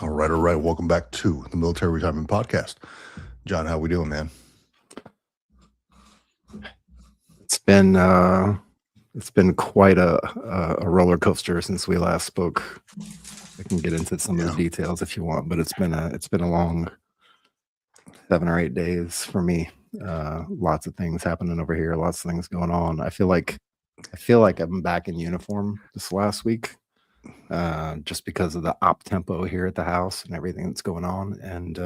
All right, all right. Welcome back to the Military Retirement Podcast. John, how we doing, man? It's been quite a roller coaster since we last spoke. I can get into some of the details if you want, but it's been a long 7 or 8 days for me. Lots of things happening over here, lots of things going on. I feel like I'm back in uniform this last week, just because of the op tempo here at the house and everything that's going on, and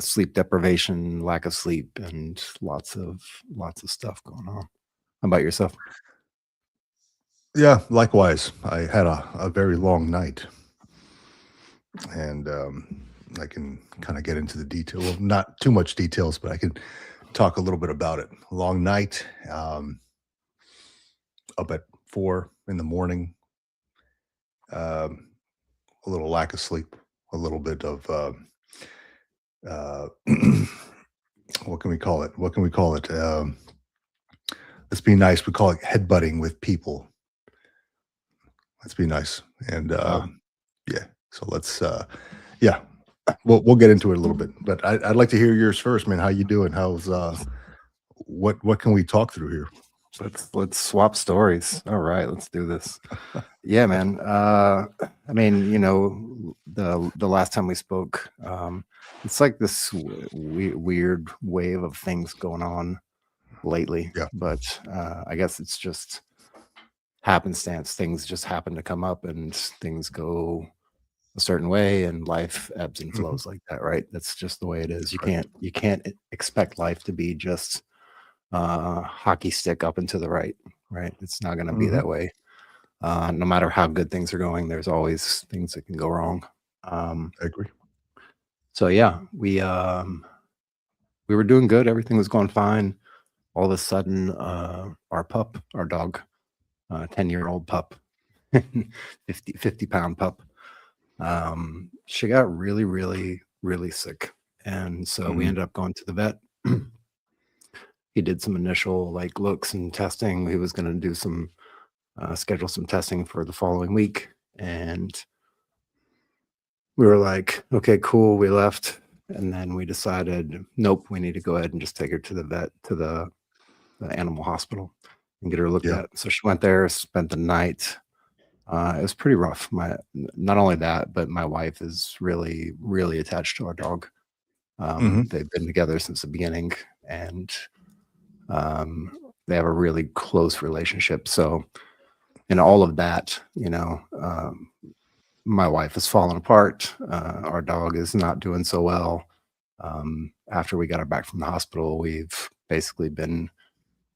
sleep deprivation, lack of sleep, and lots of stuff going on. How about yourself? Yeah, likewise. I had a very long night, and I can kind of get into the detail. Well, not too much details, but I can talk a little bit about it. Long night, up at 4 in the morning. A little lack of sleep, a little bit of what can we call it? What can we call it? Let's be nice. We call it headbutting with people. Let's be nice. And yeah, so let's yeah, we'll get into it a little bit. But I'd like to hear yours first, man. How you doing? How's what can we talk through here? Let's swap stories. All right, let's do this. Yeah, man. I mean, the last time we spoke, it's like this weird wave of things going on lately. Yeah. But I guess it's just happenstance. Things just happen to come up, and things go a certain way, and life ebbs and Mhm. flows like that, right? That's just the way it is. Right. You can't expect life to be just hockey stick up and to the right, right? It's not going to be Mhm. that way. No matter how good things are going, there's always things that can go wrong. Um, I agree. so yeah, we were doing good. Everything was going fine. All of a sudden, our dog, 10-year-old pup, 50-pound pup, she got really, really, really sick. And so we Mhm. ended up going to the vet. He did some initial like looks and testing. He was going to do some schedule some testing for the following week, and we were like, okay, cool. We left, and then we decided, nope, we need to go ahead and just take her to the vet, to the animal hospital, and get her looked Yeah. at. So she went there, spent the night. It was pretty rough. Not only that, but my wife is really, really attached to our dog. Mhm. They've been together since the beginning, and um, they have a really close relationship. So, in all of that, my wife is falling apart. Our dog is not doing so well. After we got her back from the hospital,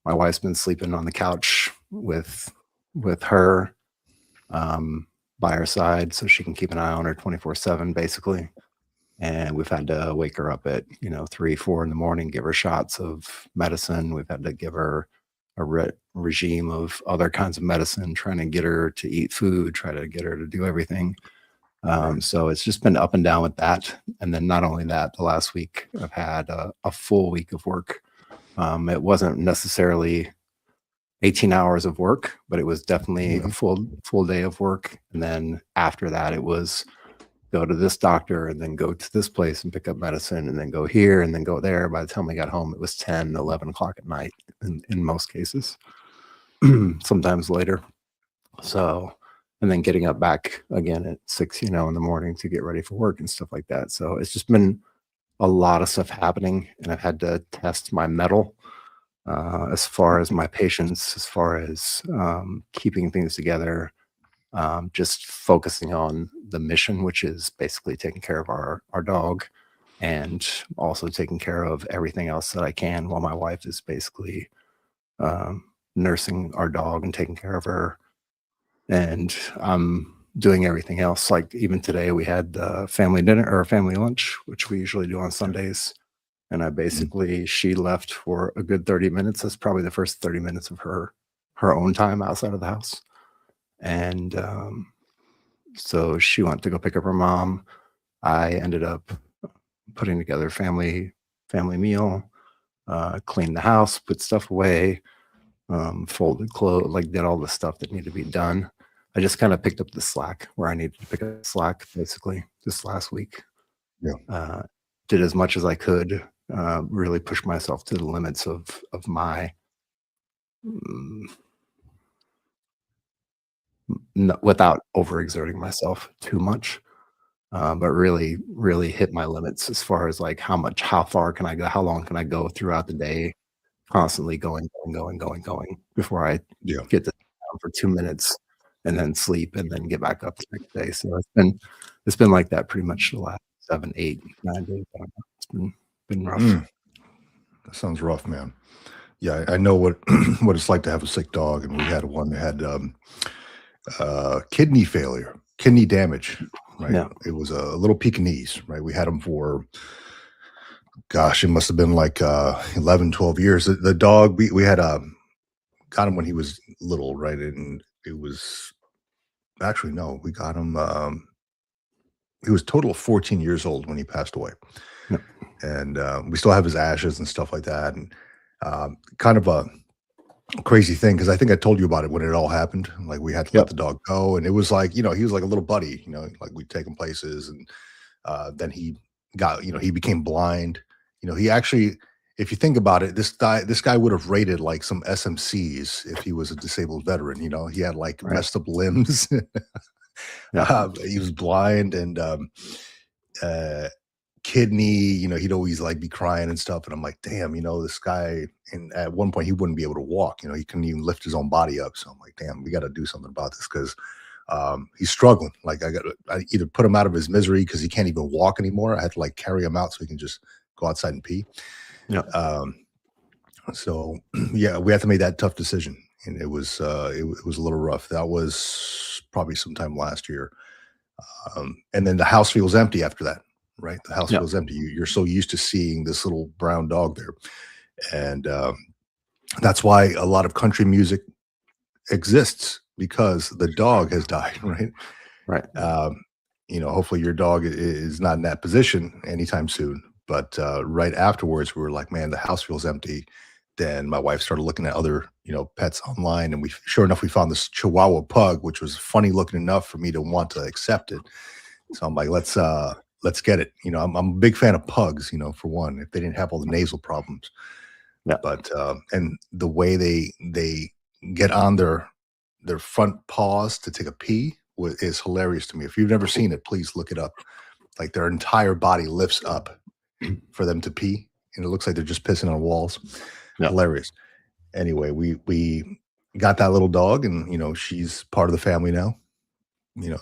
my wife's been sleeping on the couch with her, by her side, so she can keep an eye on her 24/7, basically. And we've had to wake her up at 3, 4 in the morning, give her shots of medicine. We've had to give her a regime of other kinds of medicine, trying to get her to eat food, try to get her to do everything. Right. So it's just been up and down with that. And then not only that, the last week I've had a full week of work. It wasn't necessarily 18 hours of work, but it was definitely a Mhm. full day of work. And then after that, it was go to this doctor and then go to this place and pick up medicine and then go here and then go there. By the time we got home, it was 10, 11 o'clock at night in most cases, sometimes later. So, and then getting up back again at 6, in the morning to get ready for work and stuff like that. So it's just been a lot of stuff happening, and I've had to test my mettle, as far as my patience, as far as keeping things together, just focusing on the mission, which is basically taking care of our dog, and also taking care of everything else that I can while my wife is basically um, nursing our dog and taking care of her, and I'm doing everything else. Like even today, we had family dinner or family lunch, which we usually do on Yeah. Sundays. And Mhm. she left for a good 30 minutes. That's probably the first 30 minutes of her own time outside of the house. And so she went to go pick up her mom. I ended up putting together family meal, cleaned the house, put stuff away, folded clothes, like did all the stuff that needed to be done. I just kind of picked up the slack where I needed to pick up the slack basically this last week. Yeah. Uh, did as much as I could, really push myself to the limits of my mm, without overexerting myself too much. But really, really hit my limits as far as like how far can I go? How long can I go throughout the day? Constantly going before I Yeah. get to sit down for 2 minutes and then sleep and then get back up the next day. So it's been like that pretty much the last 7, 8, 9 days. I don't know. It's been rough. Mm, that sounds rough, man. Yeah, I know what what it's like to have a sick dog, and we had one that had kidney failure, kidney damage. Right, Yeah. it was a little Pekingese. Right, we had him for gosh, it must have been like 11, 12 years. The dog we had got him when he was little, right, and it was actually no, we got him. He was total of 14 years old when he passed away, Yeah. and we still have his ashes and stuff like that, and kind of a crazy thing because I think I told you about it when it all happened. Like we had to let Yep. the dog go, and it was like he was like a little buddy. Like we'd take him places, and then he got he became blind. He actually, if you think about it, this guy would have rated like some SMCs if he was a disabled veteran. He had like Right. messed up limbs. Yeah. He was blind and uh, kidney. He'd always like be crying and stuff. And I'm like, damn, this guy. And at one point, he wouldn't be able to walk. He couldn't even lift his own body up. So I'm like, damn, we got to do something about this because he's struggling. Like I either put him out of his misery because he can't even walk anymore. I had to like carry him out so he can just go outside and pee. Yeah. Um, so yeah, we had to make that tough decision, and it was a little rough. That was probably sometime last year. And then the house feels empty after that, right? The house Yeah. feels empty. You're so used to seeing this little brown dog there, and that's why a lot of country music exists because the dog has died, right? Right. Hopefully your dog is not in that position anytime soon. But right afterwards, we were like, man, the house feels empty. Then my wife started looking at other, pets online, and sure enough, we found this Chihuahua pug, which was funny looking enough for me to want to accept it. So I'm like, let's get it. I'm a big fan of pugs, for one, if they didn't have all the nasal problems. Yeah. But and the way they get on their front paws to take a pee is hilarious to me. If you've never seen it, please look it up. Like their entire body lifts up for them to pee, and it looks like they're just pissing on walls. Yeah. Hilarious. Anyway, we got that little dog, and she's part of the family now.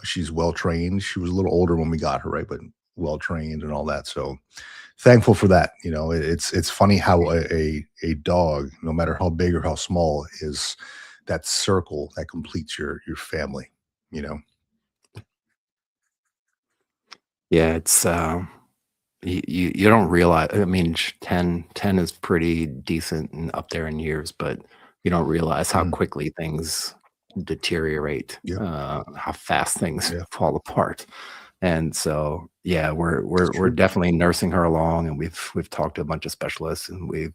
She's well trained. She was a little older when we got her, right? But well trained and all that. So thankful for that. It's funny how a dog, no matter how big or how small, is that circle that completes your family. Yeah. It's you don't realize. I mean, 10 is pretty decent and up there in years, but you don't realize how Mhm. quickly things deteriorate, Yeah, how fast things yeah, fall apart. And so, yeah, we're it's we're we're true. definitely nursing her along, and we've talked to a bunch of specialists, and we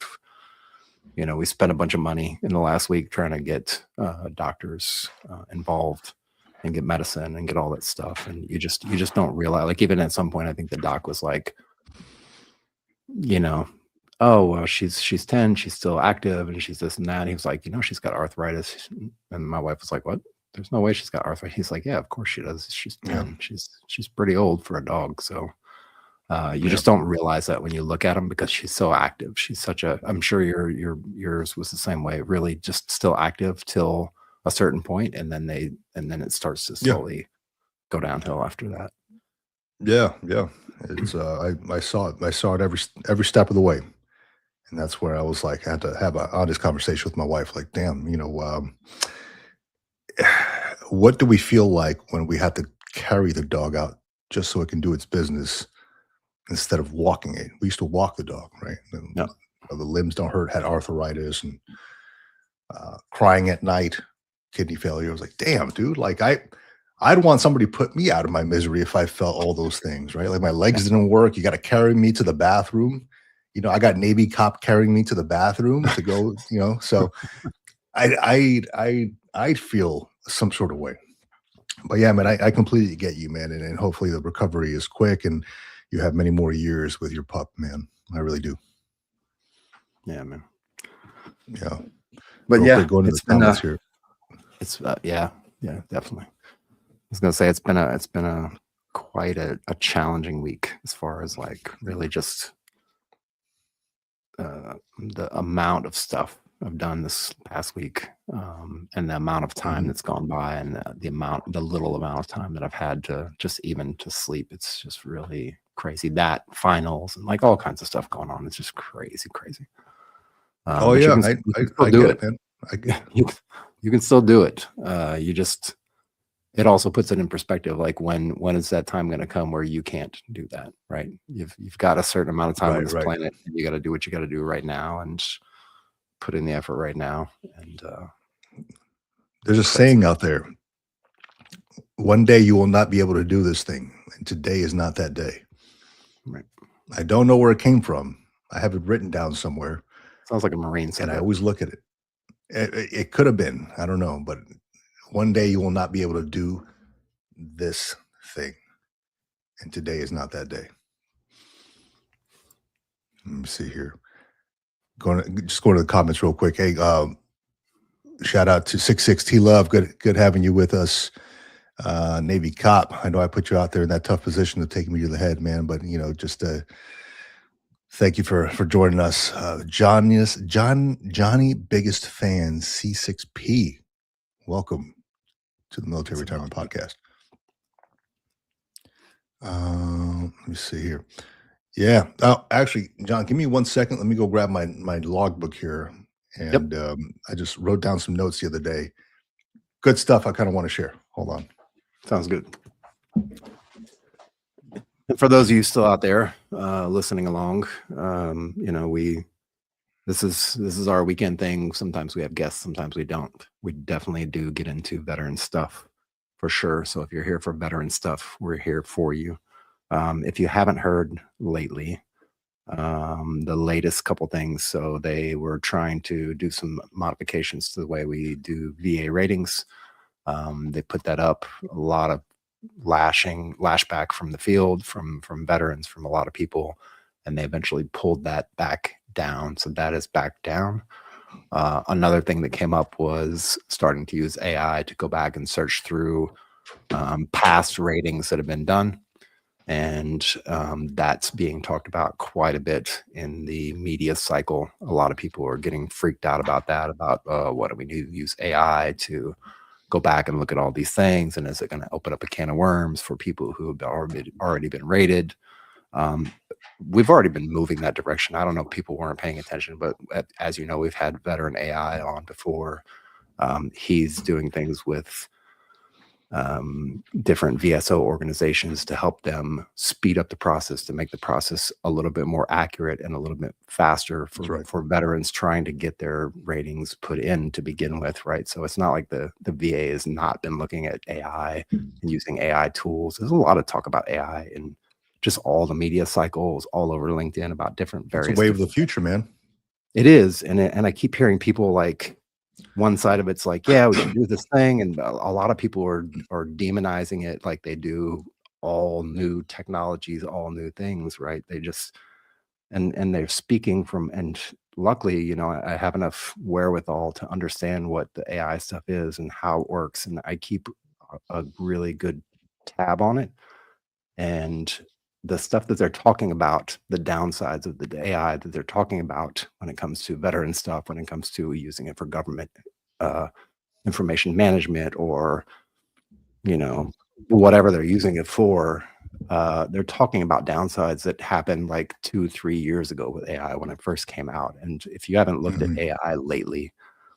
spent a bunch of money in the last week trying to get doctors involved and get medicine and get all that stuff. And you just don't realize. Like even at some point, I think the doc was like, you know, oh well, she's 10, she's still active, and she's this and that. And he was like, she's got arthritis, and my wife was like, what? There's no way she's got arthritis. He's like, yeah, of course she does. She's Yeah, 10. She's pretty old for a dog. So you yeah, just don't realize that when you look at them because she's so active. She's such a. I'm sure yours was the same way. Really, just still active till a certain point, and then it starts to yeah, slowly go downhill after that. yeah, yeah. It's I saw it. I saw it every step of the way, and that's where I was like, I had to have a honest conversation with my wife. Like, damn, what do we feel like when we have to carry the dog out just so it can do its business instead of walking it? We used to walk the dog, right? And Yeah, the limbs don't hurt, had arthritis and crying at night, kidney failure. I was like, damn, dude, like I'd want somebody to put me out of my misery if I felt all those things, right? Like my yeah, legs didn't work. You got to carry me to the bathroom. I got Navy cop carrying me to the bathroom to go, so I'd feel some sort of way. But yeah, man, I completely get you, man, and hopefully the recovery is quick and you have many more years with your pup, man. I really do. Yeah, man. Yeah. But Real yeah, quick, going to the it's been comments here. it's yeah, definitely. I was gonna say it's been a quite a challenging week as far as like really just the amount of stuff I've done this past week, and the amount of time Mhm. that's gone by, and the little amount of time that I've had to just even to sleep. It's just really crazy. That finals and like all kinds of stuff going on. It's just crazy, crazy. Oh But yeah, you can still I do get it, it. man. I get You can still do it. You just it also puts it in perspective, like when is that time going to come where you can't do that, right? You've got a certain amount of time on right, this right. planet, and you got to do what you got to do right now, and put in the effort right now. And There's a crazy, saying out there. One day you will not be able to do this thing, and today is not that day. right? I don't know where it came from. I have it written down somewhere, Sounds like a Marine and said I that. always look at it. It could have been, I don't know, but one day you will not be able to do this thing, and today is not that day. Let me see here. Just going to the comments real quick. Hey, shout out to 66T Love. Good having you with us. Navy Cop. I know I put you out there in that tough position to take me to the head, man. But just thank you for joining us. Johnny, biggest fan, C6P. Welcome to the Military Retirement Podcast. Let me see here. Yeah. Oh, actually, John, give me 1 second. Let me go grab my logbook here. And I just wrote down some notes the other day. Good stuff I kind of want to share. Hold on. Sounds good. And for those of you still out there listening along, this is our weekend thing. Sometimes we have guests, sometimes we don't. We definitely do get into veteran stuff for sure. So if you're here for veteran stuff, we're here for you. If you haven't heard lately, the latest couple things. So they were trying to do some modifications to the way we do VA ratings. They put that up. A lot of lashback from the field, from veterans, from a lot of people, and they eventually pulled that back down. So that is back down. Another thing that came up was starting to use AI to go back and search through past ratings that have been done. And that's being talked about quite a bit in the media cycle. A lot of people are getting freaked out about that, about what do we need to use AI to go back and look at all these things, and is it going to open up a can of worms for people who have already been rated? We've already been moving that direction. I don't know if people weren't paying attention, but as you know, we've had veteran AI on before. He's doing things with different VSO organizations to help them speed up the process, to make the process a little bit more accurate and a little bit faster for veterans trying to get their ratings put in to begin with, right? So it's not like the VA has not been looking at AI and using AI tools. There's a lot of talk about AI and just all the media cycles all over LinkedIn about different It's a various wave of the different future, man. It is, and I keep hearing people like one side of it's like, yeah, we should do this thing, and a lot of people are demonizing it like they do all new technologies, all new things, right? They just and they're speaking from, and luckily, I have enough wherewithal to understand what the AI stuff is and how it works, and I keep a really good tab on it. And the stuff that they're talking about, the downsides of the AI that they're talking about when it comes to veteran stuff, when it comes to using it for government uh, information management, or whatever they're using it for, they're talking about downsides that happened like 2-3 years ago with AI when it first came out. And if you haven't looked at Mhm. AI lately,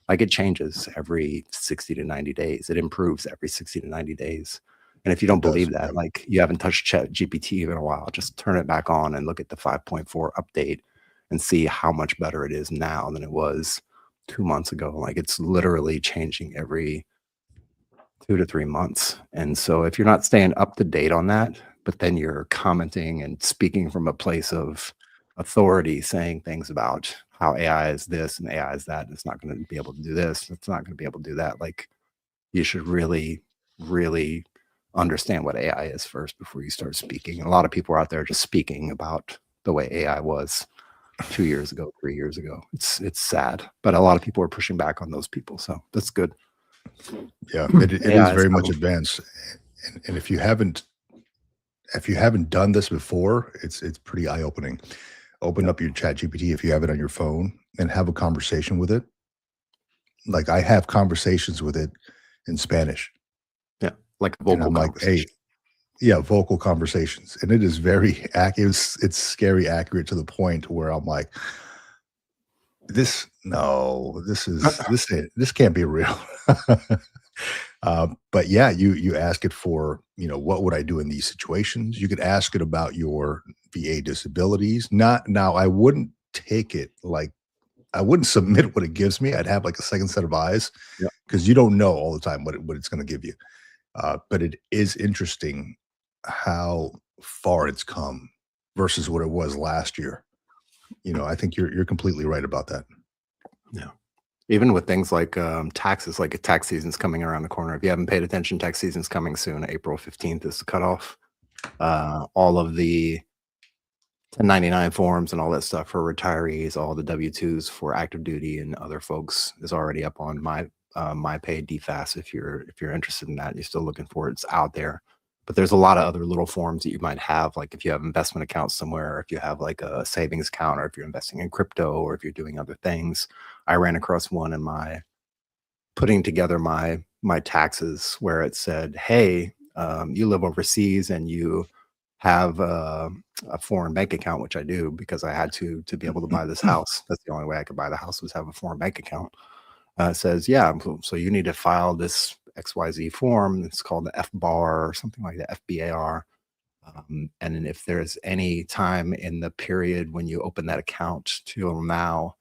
like, it changes every 60 to 90 days. It improves every 60 to 90 days. And if you don't It does. believe that, Yeah. like, you haven't touched Chat GPT in a while, just turn it back on and look at the 5.4 update and see how much better it is now than it was 2 months ago. Like, it's literally changing every 2 to 3 months. And so if you're not staying up to date on that, but then you're commenting and speaking from a place of authority, saying things about how AI is this and AI is that, and it's not going to be able to do this, it's not going to be able to do that. Like, you should really really understand what AI is first before you start speaking. And a lot of people are out there just speaking about the way AI was 2 years ago, 3 years ago. It's sad, but a lot of people are pushing back on those people, so that's good. Yeah, it is AI is very kind much of advanced, and if you haven't done this before, it's pretty eye opening. Open yeah, up your Chat GPT if you have it on your phone and have a conversation with it. Like I have conversations with it in Spanish, yeah, like a and vocal I'm like, hey, conversation. yeah, vocal conversations, and it is very accurate. It's scary accurate to the point where I'm like, this no, this can't be real. But yeah, you ask it for, what would I do in these situations? You could ask it about your VA disabilities. Not now, I wouldn't take it like I wouldn't submit what it gives me. I'd have like a second set of eyes Yeah, because you don't know all the time what it's going to give you. But it is interesting how far it's come versus what it was last year. I think you're completely right about that. yeah. Even with things like, taxes, like tax season's coming around the corner. If you haven't paid attention, tax season's coming soon. April 15th is the cutoff. All of the 1099 forms and all that stuff for retirees, all the W-2s for active duty and other folks is already up on my pay DFAS. If you're interested in that, you're still looking for it, it's out there. But there's a lot of other little forms that you might have, like if you have investment accounts somewhere, or if you have like a savings account, or if you're investing in crypto, or if you're doing other things. I ran across one in my putting together my taxes where it said, "Hey, you live overseas and you have a foreign bank account," which I do because I had to be able to buy this house. That's the only way I could buy the house was have a foreign bank account. It says, "Yeah, so you need to file this XYZ form. It's called the FBAR or something like that, FBAR. And then if there's any time in the period when you open that account till now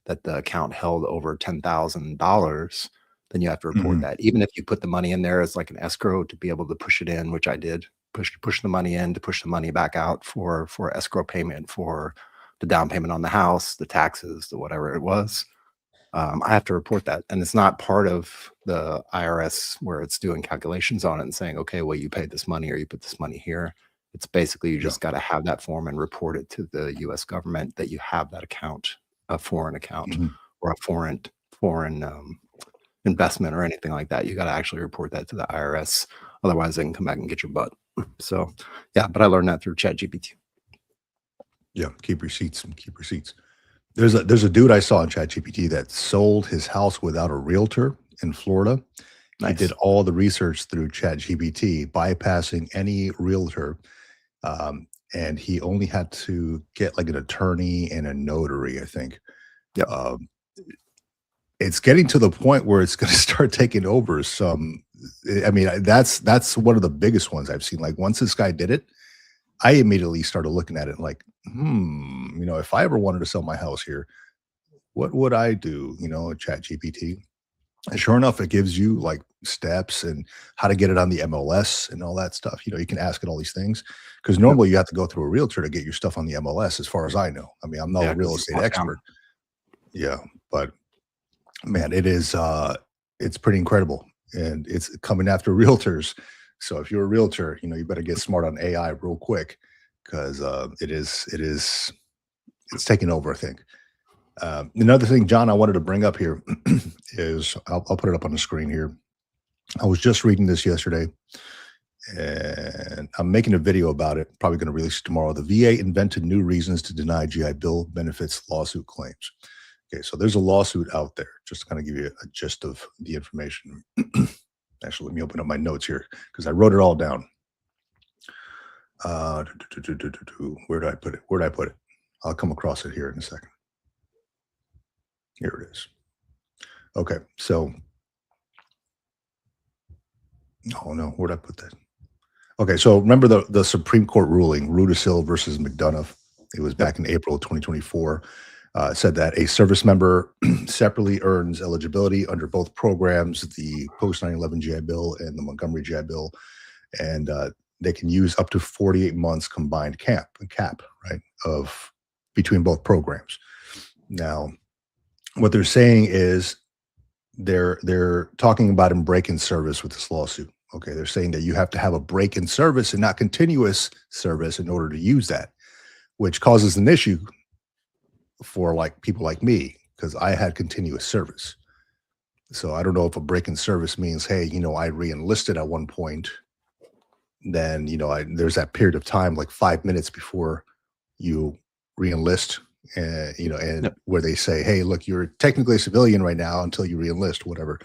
that the account held over $10,000, then you have to report Mhm. that. Even if you put the money in there as like an escrow to be able to push it in, which I did, push the money in to push the money back out for escrow payment for the down payment on the house, the taxes, the whatever it was. I have to report that, and it's not part of the IRS where it's doing calculations on it and saying, okay, well, you paid this money or you put this money here. It's basically you Yeah. just got to have that form and report it to the U.S. government that you have that account, a foreign account, Mhm. or a foreign investment or anything like that. You got to actually report that to the IRS. Otherwise, they can come back and get your butt. So, yeah, but I learned that through ChatGPT. Yeah. Keep receipts and keep receipts. There's a dude I saw on ChatGPT that sold his house without a realtor in Florida. He did Nice. all the research through ChatGPT, bypassing any realtor, and he only had to get like an attorney and a notary, I think. Yep. Um, it's getting to the point where it's going to start taking over some. I mean, that's one of the biggest ones I've seen. Like once this guy did it, I immediately started looking at it like, if I ever wanted to sell my house here, what would I do? Chat GPT. And sure enough, it gives you like steps and how to get it on the MLS and all that stuff. You can ask it all these things because Yep. normally you have to go through a realtor to get your stuff on the MLS, as far as I know. I mean, I'm no Yeah, real because it's estate locked down. expert. Yeah. But man, it's pretty incredible. And it's coming after realtors. So if you're a realtor, you better get smart on AI real quick because it's taking over, I think. Another thing, John, I wanted to bring up here is I'll put it up on the screen here. I was just reading this yesterday, and I'm making a video about it. Probably going to release it tomorrow. The VA invented new reasons to deny GI Bill benefits lawsuit claims. Okay, so there's a lawsuit out there. Just to kind of give you a gist of the information. Actually, let me open up my notes here because I wrote it all down. Where did I put it? Where did I put it? I'll come across it here in a second. Here it is. Okay, so oh no, where'd I put that? Okay, so remember the Supreme Court ruling, Rudisill versus McDonough. It was Yep. back in April of 2024. Said that a service member separately earns eligibility under both programs, the post 9/11 GI Bill and the Montgomery GI Bill, and they can use up to 48 months combined cap, right, of between both programs. Now, what they're saying is they're talking about him breaking service with this lawsuit. Okay, they're saying that you have to have a break in service and not continuous service in order to use that, which causes an issue for like people like me because I had continuous service. So I don't know if a break in service means, hey, I re-enlisted at one point, then there's that period of time like 5 minutes before you re-enlist, and Yep. where they say, hey, look, you're technically a civilian right now until you re-enlist, whatever.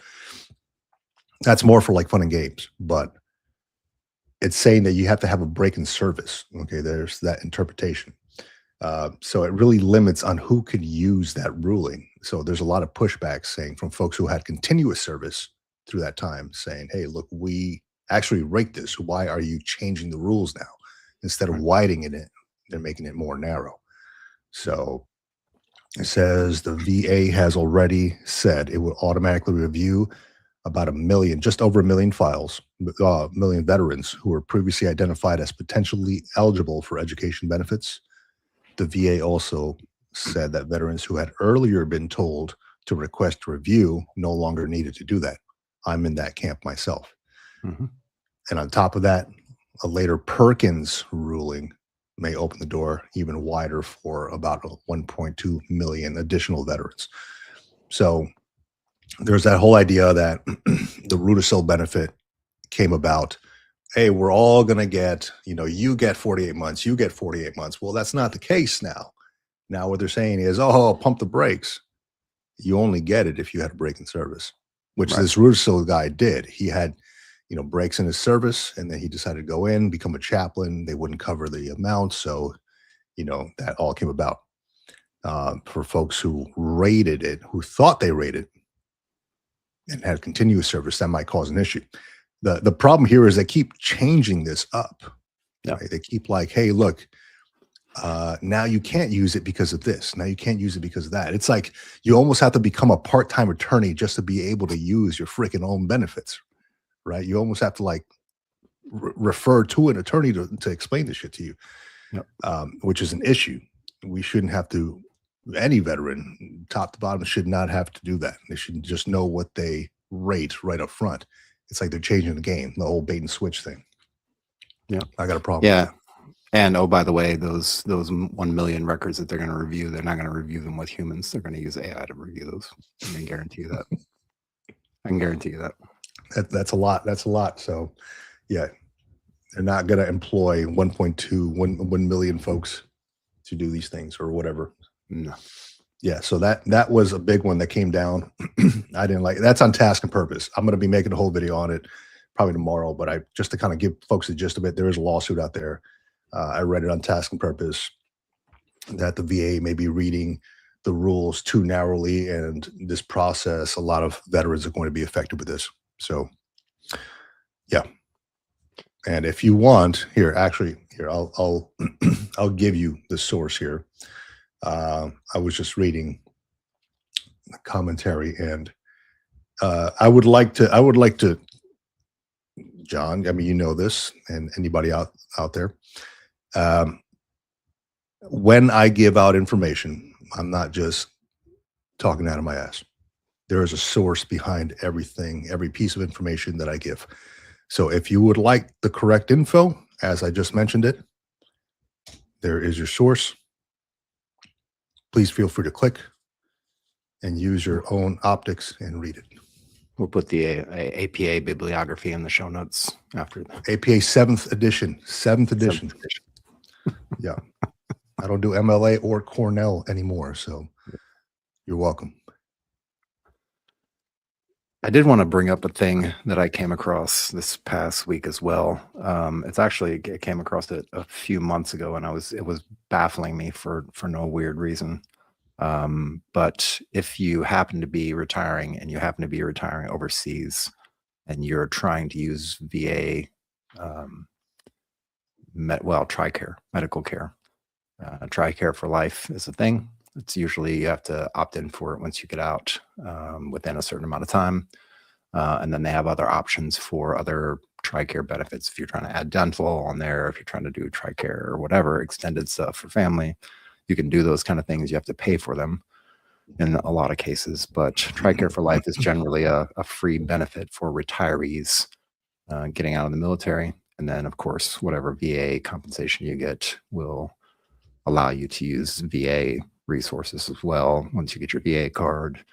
That's more for like fun and games, but it's saying that you have to have a break in service. Okay, there's that interpretation. So it really limits on who could use that ruling. So there's a lot of pushback saying from folks who had continuous service through that time saying, hey, look, we actually rate this. Why are you changing the rules now? Instead of Right. widening it, they're making it more narrow. So it says the VA has already said it will automatically review about just over 1 million files, million veterans who were previously identified as potentially eligible for education benefits. The VA also said that veterans who had earlier been told to request a review no longer needed to do that. I'm in that camp myself. Mhm. And on top of that, a later Perkins ruling may open the door even wider for about 1.2 million additional veterans. So there's that whole idea that the Rudisill benefit came about. Hey, we're all going to get, you get 48 months, you get 48 months. Well, that's not the case now. Now what they're saying is, oh, pump the brakes. You only get it if you had a break in service, which Right. this Rudisill guy did. He had, breaks in his service, and then he decided to go in, become a chaplain. They wouldn't cover the amount. So, that all came about for folks who rated it, who thought they rated and had continuous service. That might cause an issue. The problem here is they keep changing this up. Yeah. Right? They keep like, hey, look, now you can't use it because of this. Now you can't use it because of that. It's like you almost have to become a part-time attorney just to be able to use your freaking own benefits, right? You almost have to like refer to an attorney to explain this shit to you, Yep. Which is an issue. We shouldn't have to. Any veteran, top to bottom, should not have to do that. They should just know what they rate right up front. It's like they're changing the game, the whole bait and switch thing. Yeah, I got a problem. Yeah. And oh, by the way, those 1 million records that they're going to review, they're not going to review them with humans. They're going to use AI to review those. I can guarantee you that. I can guarantee you that. That's a lot. That's a lot. So, yeah, they're not going to employ 1 million folks to do these things or whatever. No. Yeah. So that was a big one that came down. I didn't like it. That's on Task and Purpose. I'm going to be making a whole video on it probably tomorrow, but just to kind of give folks the gist of it, there is a lawsuit out there. I read it on Task and Purpose that the VA may be reading the rules too narrowly, and this process, a lot of veterans are going to be affected with this. So, yeah. And if you want, I'll I'll give you the source here. I was just reading the commentary, and I would like to, John. I mean, you know this, and anybody out there. When I give out information, I'm not just talking out of my ass. There is a source behind everything, every piece of information that I give. So if you would like the correct info, as I just mentioned it, there is your source. Please feel free to click and use your own optics and read it. We'll put the APA bibliography in the show notes after that. APA 7th edition. 7th edition. Yeah. I don't do MLA or Cornell anymore, so you're welcome. I did want to bring up a thing that I came across this past week as well. It came across it a few months ago, and it was baffling me for no weird reason. But if you happen to be retiring and you happen to be retiring overseas and you're trying to use VA, TRICARE, medical care, TRICARE for life is a thing. It's usually you have to opt in for it once you get out within a certain amount of time. And then they have other options for other TRICARE benefits. If you're trying to add dental on there, if you're trying to do TRICARE or whatever, extended stuff for family, you can do those kind of things. You have to pay for them in a lot of cases. But TRICARE for life is generally a free benefit for retirees getting out of the military. And then, of course, whatever VA compensation you get will allow you to use VA resources as well. Once you get your VA card,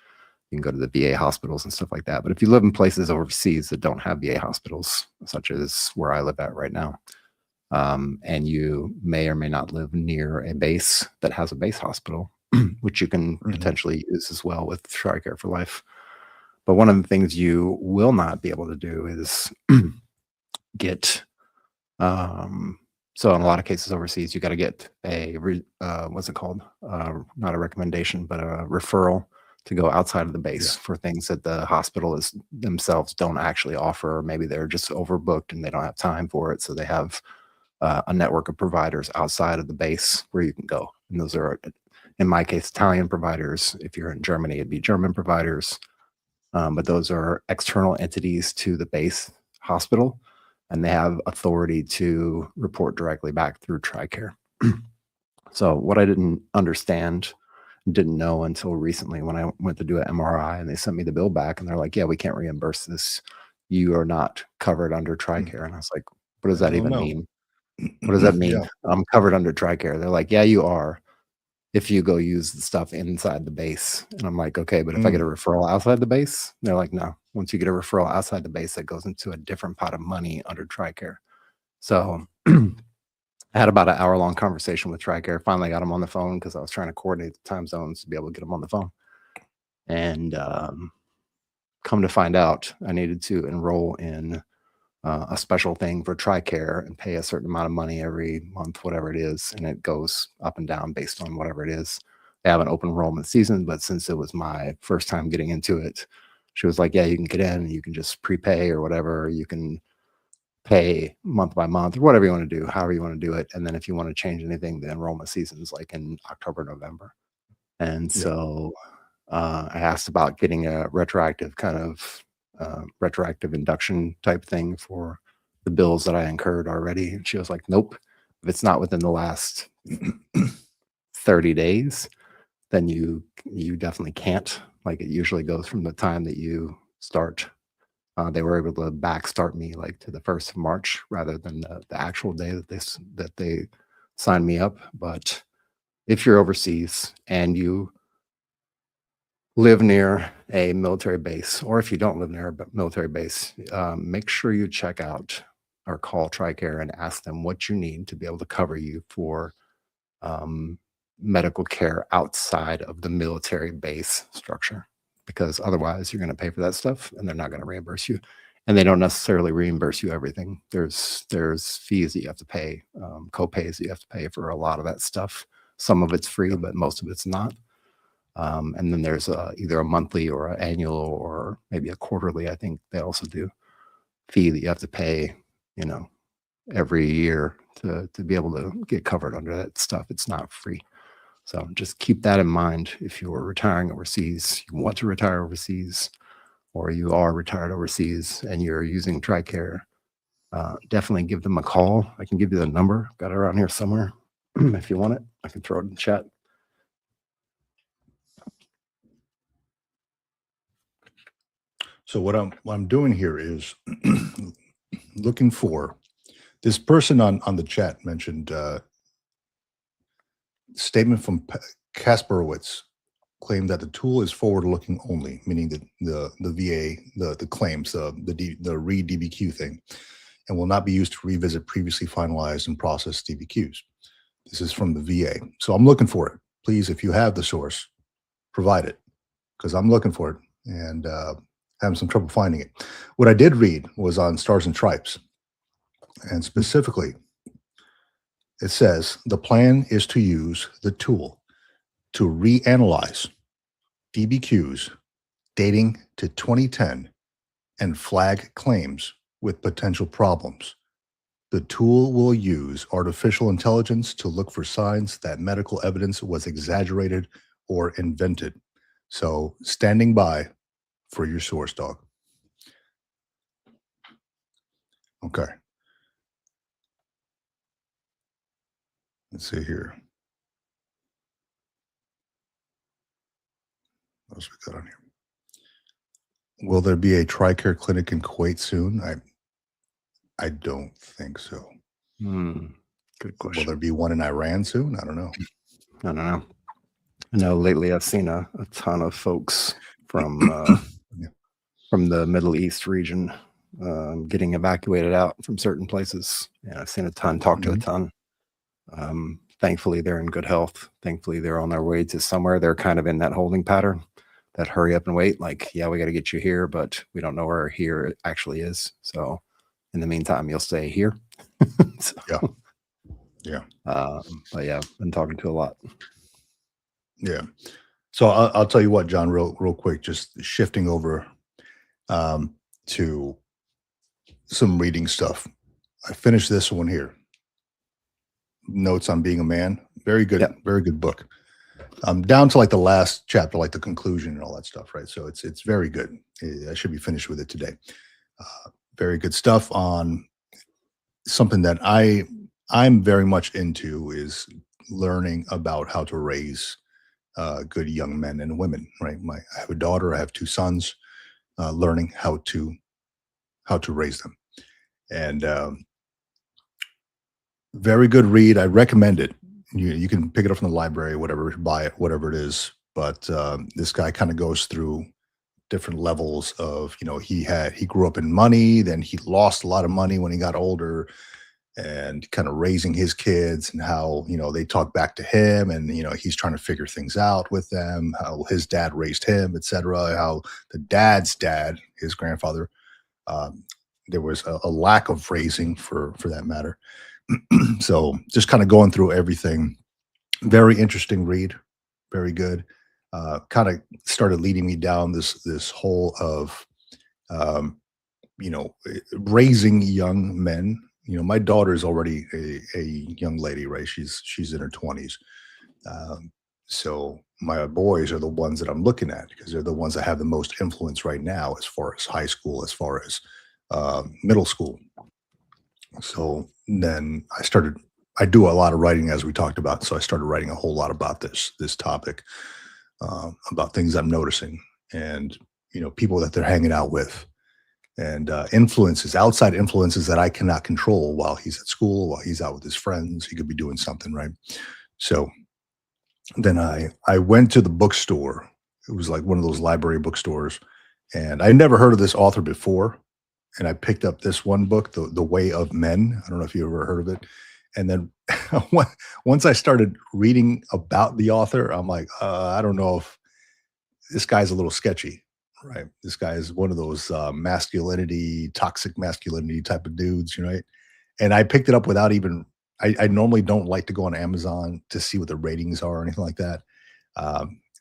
you can go to the VA hospitals and stuff like that. But if you live in places overseas that don't have VA hospitals, such as where I live at right now, and you may or may not live near a base that has a base hospital, which you can potentially use as well with TRICARE for Life. But one of the things you will not be able to do is get so in a lot of cases overseas, you got to get a what's it called? Not a recommendation, but a referral to go outside of the base for things that the hospital is themselves don't actually offer. Or maybe they're just overbooked and they don't have time for it, so they have a network of providers outside of the base where you can go. And those are, in my case, Italian providers. If you're in Germany, it'd be German providers. But those are external entities to the base hospital, and they have authority to report directly back through TRICARE. So what I didn't understand, didn't know until recently when I went to do an MRI and they sent me the bill back and they're like, yeah, we can't reimburse this. You are not covered under TRICARE. And I was like, what does that even mean? What does that mean? I'm covered under TRICARE. They're like, yeah, you are, if you go use the stuff inside the base. And I'm like, okay, but if I get a referral outside the base, they're like, no, once you get a referral outside the base, that goes into a different pot of money under TRICARE. So I had about an hour-long conversation with TRICARE. Finally got them on the phone because I was trying to coordinate the time zones to be able to get them on the phone. And come to find out, I needed to enroll in a special thing for TRICARE and pay a certain amount of money every month, whatever it is. And it goes up and down based on whatever it is. They have an open enrollment season, but since it was my first time getting into it, she was like, yeah, you can get in, you can just prepay or whatever. You can pay month by month or whatever you want to do, however you want to do it. And then if you want to change anything, the enrollment season is like in October, November. And so I asked about getting a retroactive kind of retroactive induction type thing for the bills that I incurred already. And she was like, nope, if it's not within the last 30 days, then you definitely can't. Like, it usually goes from the time that you start. They were able to backstart me like to the 1st of March rather than the actual day that they signed me up. But if you're overseas and you live near a military base, or if you don't live near a military base, make sure you check out or call TRICARE and ask them what you need to be able to cover you for medical care outside of the military base structure, because otherwise you're going to pay for that stuff and they're not going to reimburse you. And they don't necessarily reimburse you everything. There's fees that you have to pay, co-pays that you have to pay for a lot of that stuff. Some of it's free, but most of it's not. And then there's either a monthly or an annual or maybe a quarterly, I think they also do, fee that you have to pay, every year to be able to get covered under that stuff. It's not free. So just keep that in mind if you're retiring overseas, you want to retire overseas, or you are retired overseas and you're using TRICARE. Definitely give them a call. I can give you the number. Got it around here somewhere. If you want it, I can throw it in the chat. So what I'm doing here is looking for this person on the chat mentioned statement from Kasperowitz claimed that the tool is forward-looking only, meaning that the VA, the claims, the re-DBQ thing, and will not be used to revisit previously finalized and processed DBQs. This is from the VA. So I'm looking for it. Please, if you have the source, provide it, because I'm looking for it and having some trouble finding it. What I did read was on Stars and Stripes, and specifically, it says the plan is to use the tool to reanalyze DBQs dating to 2010 and flag claims with potential problems. The tool will use artificial intelligence to look for signs that medical evidence was exaggerated or invented. So standing by for your source, dog. Okay. Let's see here. What else we got on here? Will there be a TRICARE clinic in Kuwait soon? I don't think so. Good Will question. there be one in Iran soon? I don't know. I don't know. I know lately I've seen a ton of folks from Yeah. from the Middle East region getting evacuated out from certain places. And I've seen a ton, talked to a Mhm. ton. Thankfully, they're in good health. Thankfully, they're on their way to somewhere. They're kind of in that holding pattern, that hurry up and wait. Like, yeah, we got to get you here, but we don't know where here actually is. So, in the meantime, you'll stay here. So, Yeah. Yeah. but yeah, been talking to a lot. Yeah. So I'll tell you what, John, real quick, just shifting over to some reading stuff. I finished this one here. Notes on Being a Man. Very good, Yep. very good book. Down to like the last chapter, like the conclusion and all that stuff, right? So it's very good. I should be finished with it today. Very good stuff on something that I'm very much into is learning about how to raise good young men and women, right? I have a daughter, I have two sons, learning how to raise them, and very good read. I recommend it. You can pick it up from the library, whatever, buy it, whatever it is. But this guy kind of goes through different levels of, he grew up in money, then he lost a lot of money when he got older, and kind of raising his kids, and how they talk back to him, and he's trying to figure things out with them, how his dad raised him, etc., how the dad's dad, his grandfather, um, there was a lack of raising for that matter. So just kind of going through everything. Very interesting read, very good. Kind of started leading me down this hole of um, raising young men. My daughter is already a young lady, right? She's in her 20s. So my boys are the ones that I'm looking at, because they're the ones that have the most influence right now, as far as high school, as far as middle school. So then I do a lot of writing, as we talked about. So I started writing a whole lot about this topic, about things I'm noticing, and people that they're hanging out with, and outside influences that I cannot control while he's at school, while he's out with his friends. He could be doing something, right? So then I went to the bookstore. It was like one of those library bookstores, and I never heard of this author before. And I picked up this one book, The Way of Men. I don't know if you ever heard of it. And then once I started reading about the author, I'm like, I don't know if this guy's a little sketchy, right? This guy is one of those toxic masculinity type of dudes, right? And I picked it up without even. I normally don't like to go on Amazon to see what the ratings are or anything like that,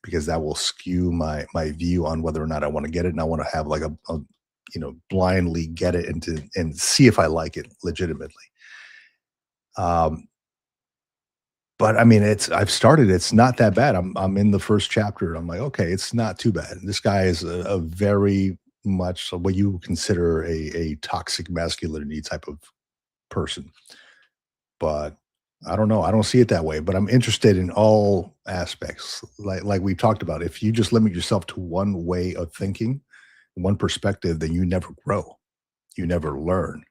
because that will skew my view on whether or not I want to get it, and I want to have like a blindly get it and see if I like it legitimately. But I mean, I've started. It's not that bad. I'm in the first chapter. I'm like, okay, it's not too bad. This guy is a very much what you consider a toxic masculinity type of person. But I don't know. I don't see it that way. But I'm interested in all aspects. Like we talked about, if you just limit yourself to one way of thinking, one perspective, then you never grow. You never learn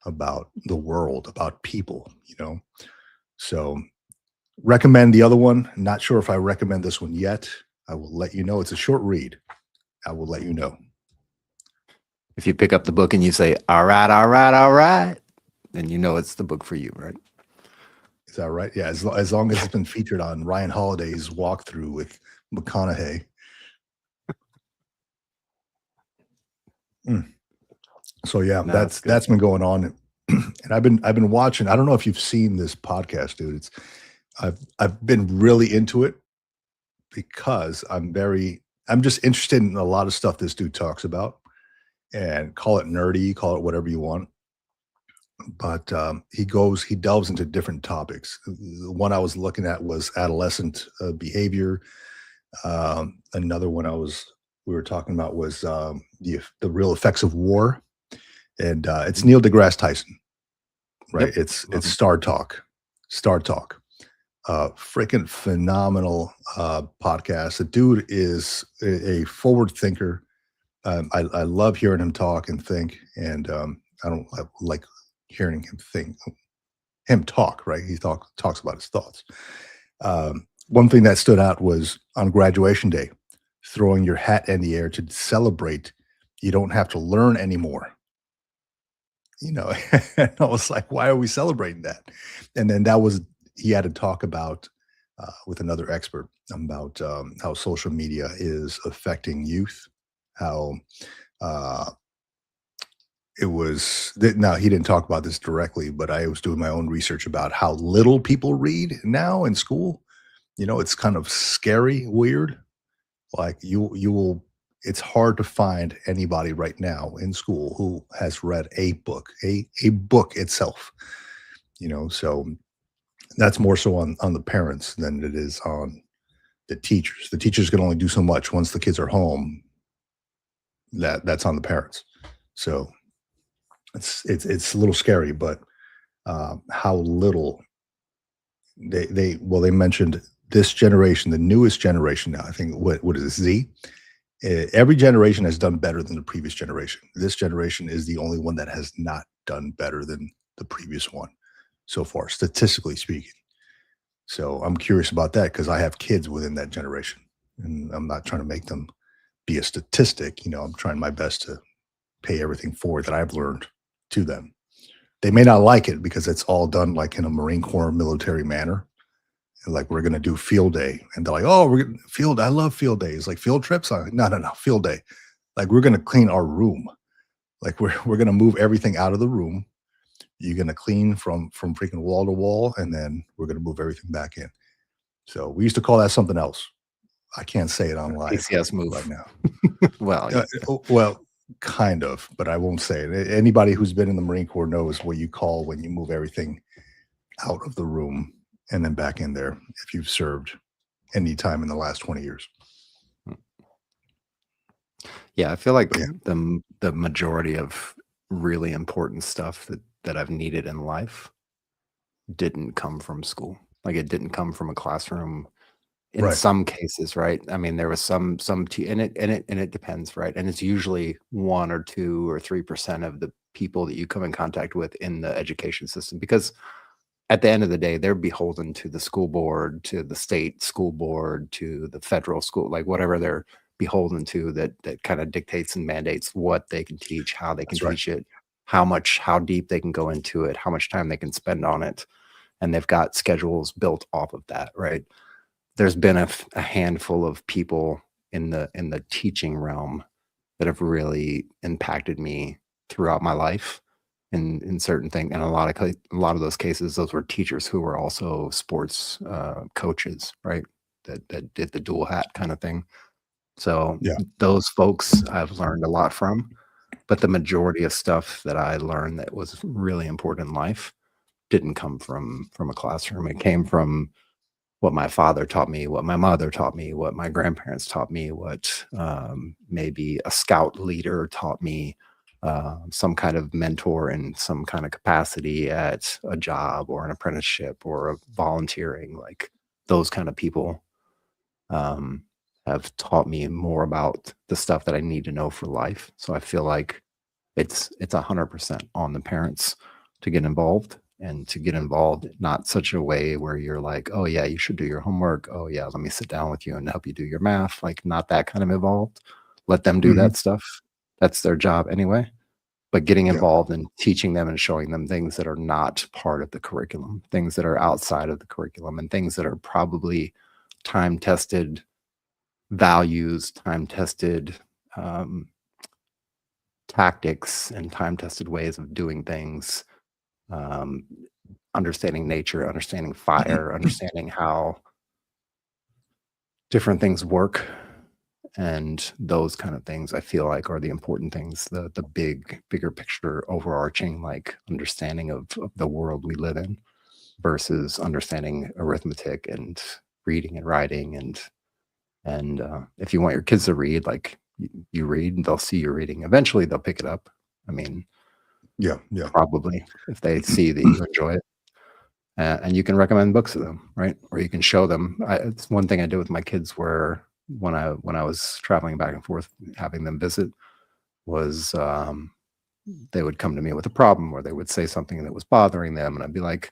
about the world, about people. So recommend the other one. Not sure if I recommend this one yet. I will let you know. It's a short read. I will let you know. If you pick up the book and you say, all right, all right, all right, then you know it's the book for you, right? Is that right? Yeah, as long as it's been featured on Ryan Holiday's walkthrough with McConaughey. So yeah, No, that's good. been going on, and I've been watching. I don't know if you've seen this podcast, dude. I've been really into it because I'm just interested in a lot of stuff this dude talks about, and call it nerdy, call it whatever you want. But he delves into different topics. The one I was looking at was adolescent behavior. Another one we were talking about was the real effects of war, and it's Neil deGrasse Tyson, right? Yep. It's Star Talk, freaking phenomenal podcast. The dude is a forward thinker. I love hearing him talk and think, and I don't like hearing him talk, right? He talks about his thoughts. One thing that stood out was on graduation day, throwing your hat in the air to celebrate. You don't have to learn anymore. And I was like, why are we celebrating that? And then he had to talk about with another expert about how social media is affecting youth, how uh, now he didn't talk about this directly, but I was doing my own research about how little people read now in school. It's kind of scary, weird. Like you will it's hard to find anybody right now in school who has read a book, a book itself, so that's more so on the parents than it is on the teachers. The teachers can only do so much once the kids are home. That's on the parents. So it's a little scary, but how little they mentioned this generation, the newest generation now. I think what is it, Z? Every generation has done better than the previous generation. This generation is the only one that has not done better than the previous one so far, statistically speaking. So I'm curious about that because I have kids within that generation, and I'm not trying to make them be a statistic. I'm trying my best to pay everything forward that I've learned to them. They may not like it because it's all done like in a Marine Corps military manner. Like, we're going to do field day. And they're like, oh, we're gonna field. I love field days. Like field trips. I'm like, no, field day. Like, we're going to clean our room. Like we're going to move everything out of the room. You're going to clean from freaking wall to wall. And then we're going to move everything back in. So we used to call that something else. I can't say it on live ACS move right now. Well, Well, kind of, but I won't say it. Anybody who's been in the Marine Corps knows what you call when you move everything out of the room and then back in there if you've served any time in the last 20 years. yeah, I feel like Yeah. the majority of really important stuff that I've needed in life didn't come from school. Like, it didn't come from a classroom in Right. some cases, right? I mean, there was some and it depends, right? And it's usually 1 or 2 or 3% of the people that you come in contact with in the education system, because at the end of the day, they're beholden to the school board, to the state school board, to the federal school, like whatever they're beholden to, that kind of dictates and mandates what they can teach, how they can That's right. teach it, how deep they can go into it, how much time they can spend on it. And they've got schedules built off of that, right? There's been a handful of people in the teaching realm that have really impacted me throughout my life in certain things. And a lot of those cases, those were teachers who were also sports coaches, right? That did the dual hat kind of thing. So Yeah. those folks I've learned a lot from, but the majority of stuff that I learned that was really important in life didn't come from a classroom. It came from what my father taught me, what my mother taught me, what my grandparents taught me, what maybe a scout leader taught me, some kind of mentor in some kind of capacity at a job or an apprenticeship or a volunteering. Like, those kind of people have taught me more about the stuff that I need to know for life. So I feel like it's 100% on the parents to get involved, and to get involved not such a way where you're like, oh yeah, you should do your homework. Oh yeah, let me sit down with you and help you do your math. Like, not that kind of involved. Let them do Mhm. that stuff. That's their job anyway. But getting Yeah. involved and teaching them and showing them things that are not part of the curriculum, things that are outside of the curriculum, and things that are probably time tested values, time tested tactics, and time tested ways of doing things. Um, Understanding nature, understanding fire, understanding how different things work, and those kind of things I feel like are the important things, the bigger picture, overarching, like, understanding of the world we live in, versus understanding arithmetic and reading and writing. And if you want your kids to read, like, you read, they'll see you reading. Eventually they'll pick it up. I mean, Yeah. Yeah. probably, if they see that you enjoy it. And you can recommend books to them, right? Or you can show them. It's one thing I did with my kids, where when I was traveling back and forth, having them visit, was they would come to me with a problem, or they would say something that was bothering them, and I'd be like,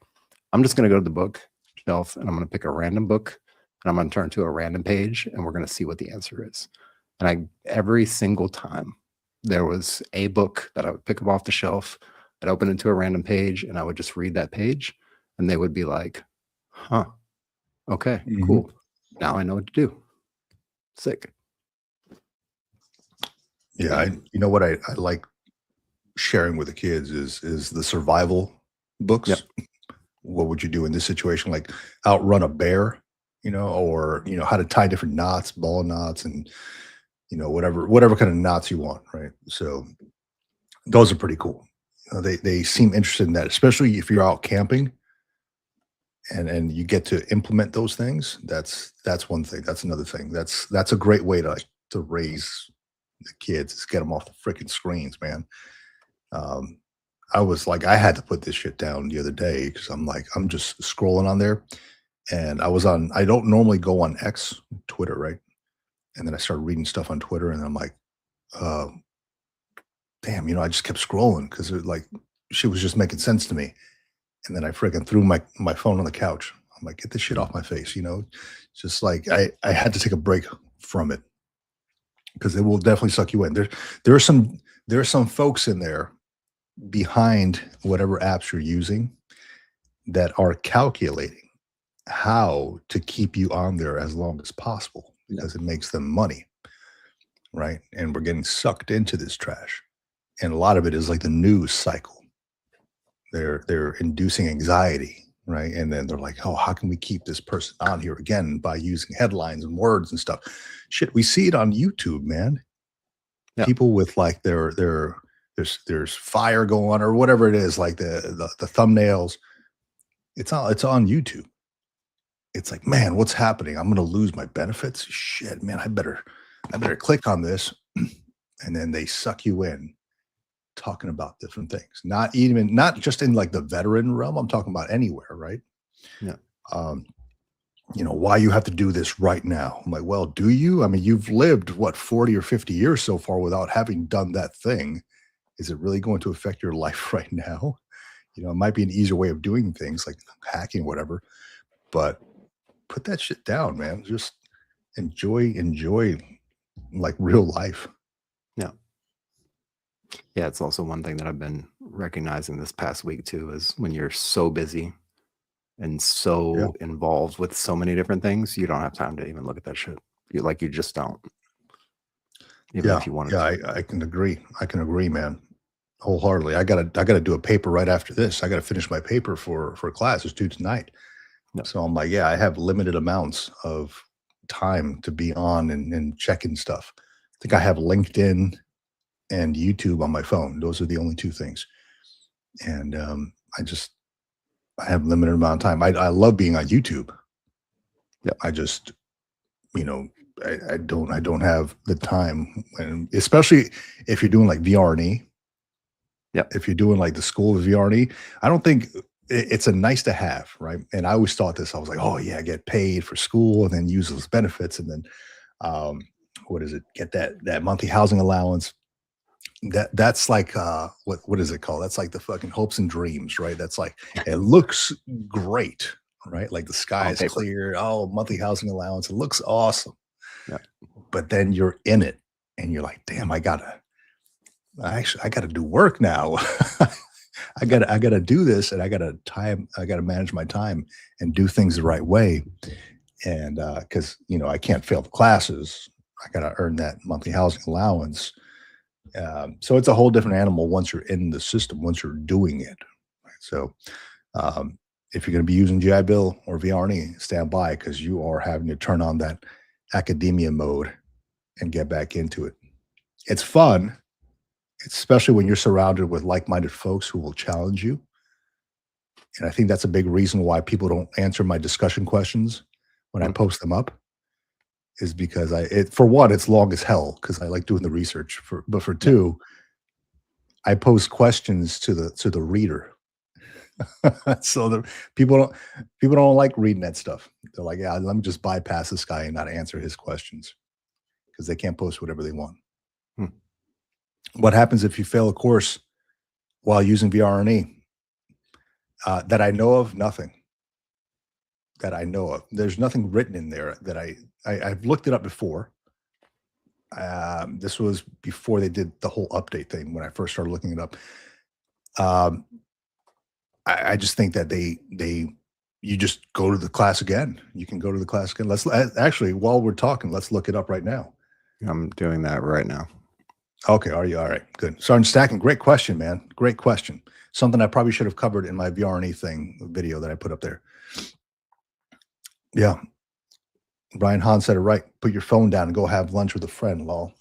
I'm just going to go to the bookshelf and I'm going to pick a random book and I'm going to turn to a random page and we're going to see what the answer is. And every single time there was a book that I would pick up off the shelf, I'd open it to a random page and I would just read that page and they would be like, huh, okay, cool. Now I know what to do. Sick. Yeah. You know what I like sharing with the kids is the survival books. Yep. What would you do in this situation? Like outrun a bear, or, how to tie different knots, ball knots, and, whatever kind of knots you want. Right. So those are pretty cool. They seem interested in that, especially if you're out camping and you get to implement those things. That's one thing. That's another thing. That's a great way to raise the kids, is get them off the freaking screens, man. I was like, I had to put this shit down the other day because I'm just scrolling on there, and I don't normally go on X, Twitter, right? And then I started reading stuff on Twitter, and I'm like, damn, I just kept scrolling because shit was just making sense to me. And then I freaking threw my phone on the couch. I'm like, get this shit off my face, just like I had to take a break from it because it will definitely suck you in. There are some folks in there behind whatever apps you're using that are calculating how to keep you on there as long as possible because it makes them money, right? And we're getting sucked into this trash, and a lot of it is like the news cycle. They're inducing anxiety, right? And then they're like, oh, how can we keep this person on here again by using headlines and words and stuff? Shit, we see it on YouTube, man. Yeah. People with like there's fire going on or whatever it is, like the thumbnails. It's on YouTube. It's like, man, what's happening? I'm gonna lose my benefits. Shit, man, I better click on this. And then they suck you in talking about different things. Not just in like the veteran realm. I'm talking about anywhere, right? Yeah. Why you have to do this right now. I'm like, well, do you? I mean, you've lived 40 or 50 years so far without having done that thing. Is it really going to affect your life right now? It might be an easier way of doing things like hacking, whatever, but put that shit down, man. Just enjoy like real life. Yeah. Yeah. It's also one thing that I've been recognizing this past week too, is when you're so busy and so involved with so many different things, you don't have time to even look at that shit. You just don't. Even if you wanted to. I can agree. I can agree, man. Wholeheartedly. I gotta do a paper right after this. I gotta finish my paper for class. It's due tonight. No. So I'm like, I have limited amounts of time to be on and checking stuff. I think I have LinkedIn and YouTube on my phone. Those are the only two things. And I have limited amount of time. I love being on YouTube. Yeah. I just, I don't have the time, and especially if you're doing like VRE. Yeah. If you're doing like the school of VRE, I don't think it's a nice to have, right? And I always thought this. I was like, oh yeah, get paid for school and then use those benefits, and then what is it? Get that monthly housing allowance. That's like what is it called? That's like the fucking hopes and dreams, right? That's like it looks great, right? Like the sky is clear. Oh, monthly housing allowance. It looks awesome. Yeah. But then you're in it and you're like, damn, I gotta do work now. I gotta do this, and I gotta manage my time and do things the right way. And because I can't fail the classes. I gotta earn that monthly housing allowance. So it's a whole different animal once you're in the system, once you're doing it. Right? So if you're going to be using GI Bill or VRE, stand by, because you are having to turn on that academia mode and get back into it. It's fun, especially when you're surrounded with like-minded folks who will challenge you. And I think that's a big reason why people don't answer my discussion questions when I post them up. Is because for one, it's long as hell because I like doing the research. But for two, I pose questions to the reader. So the people don't like reading that stuff. They're like, yeah, let me just bypass this guy and not answer his questions because they can't post whatever they want. What happens if you fail a course while using VRNE. That I know of, nothing. That I know of. There's nothing written in there that I've looked it up before. This was before they did the whole update thing when I first started looking it up. I just think that you just go to the class again. You can go to the class again. Let's actually, while we're talking, let's look it up right now. I'm doing that right now. Okay, are you all right? Good. Sergeant Stacken, great question, man. Great question. Something I probably should have covered in my VRNE thing video that I put up there. Yeah. Brian Hahn said it right. Put your phone down and go have lunch with a friend, lol.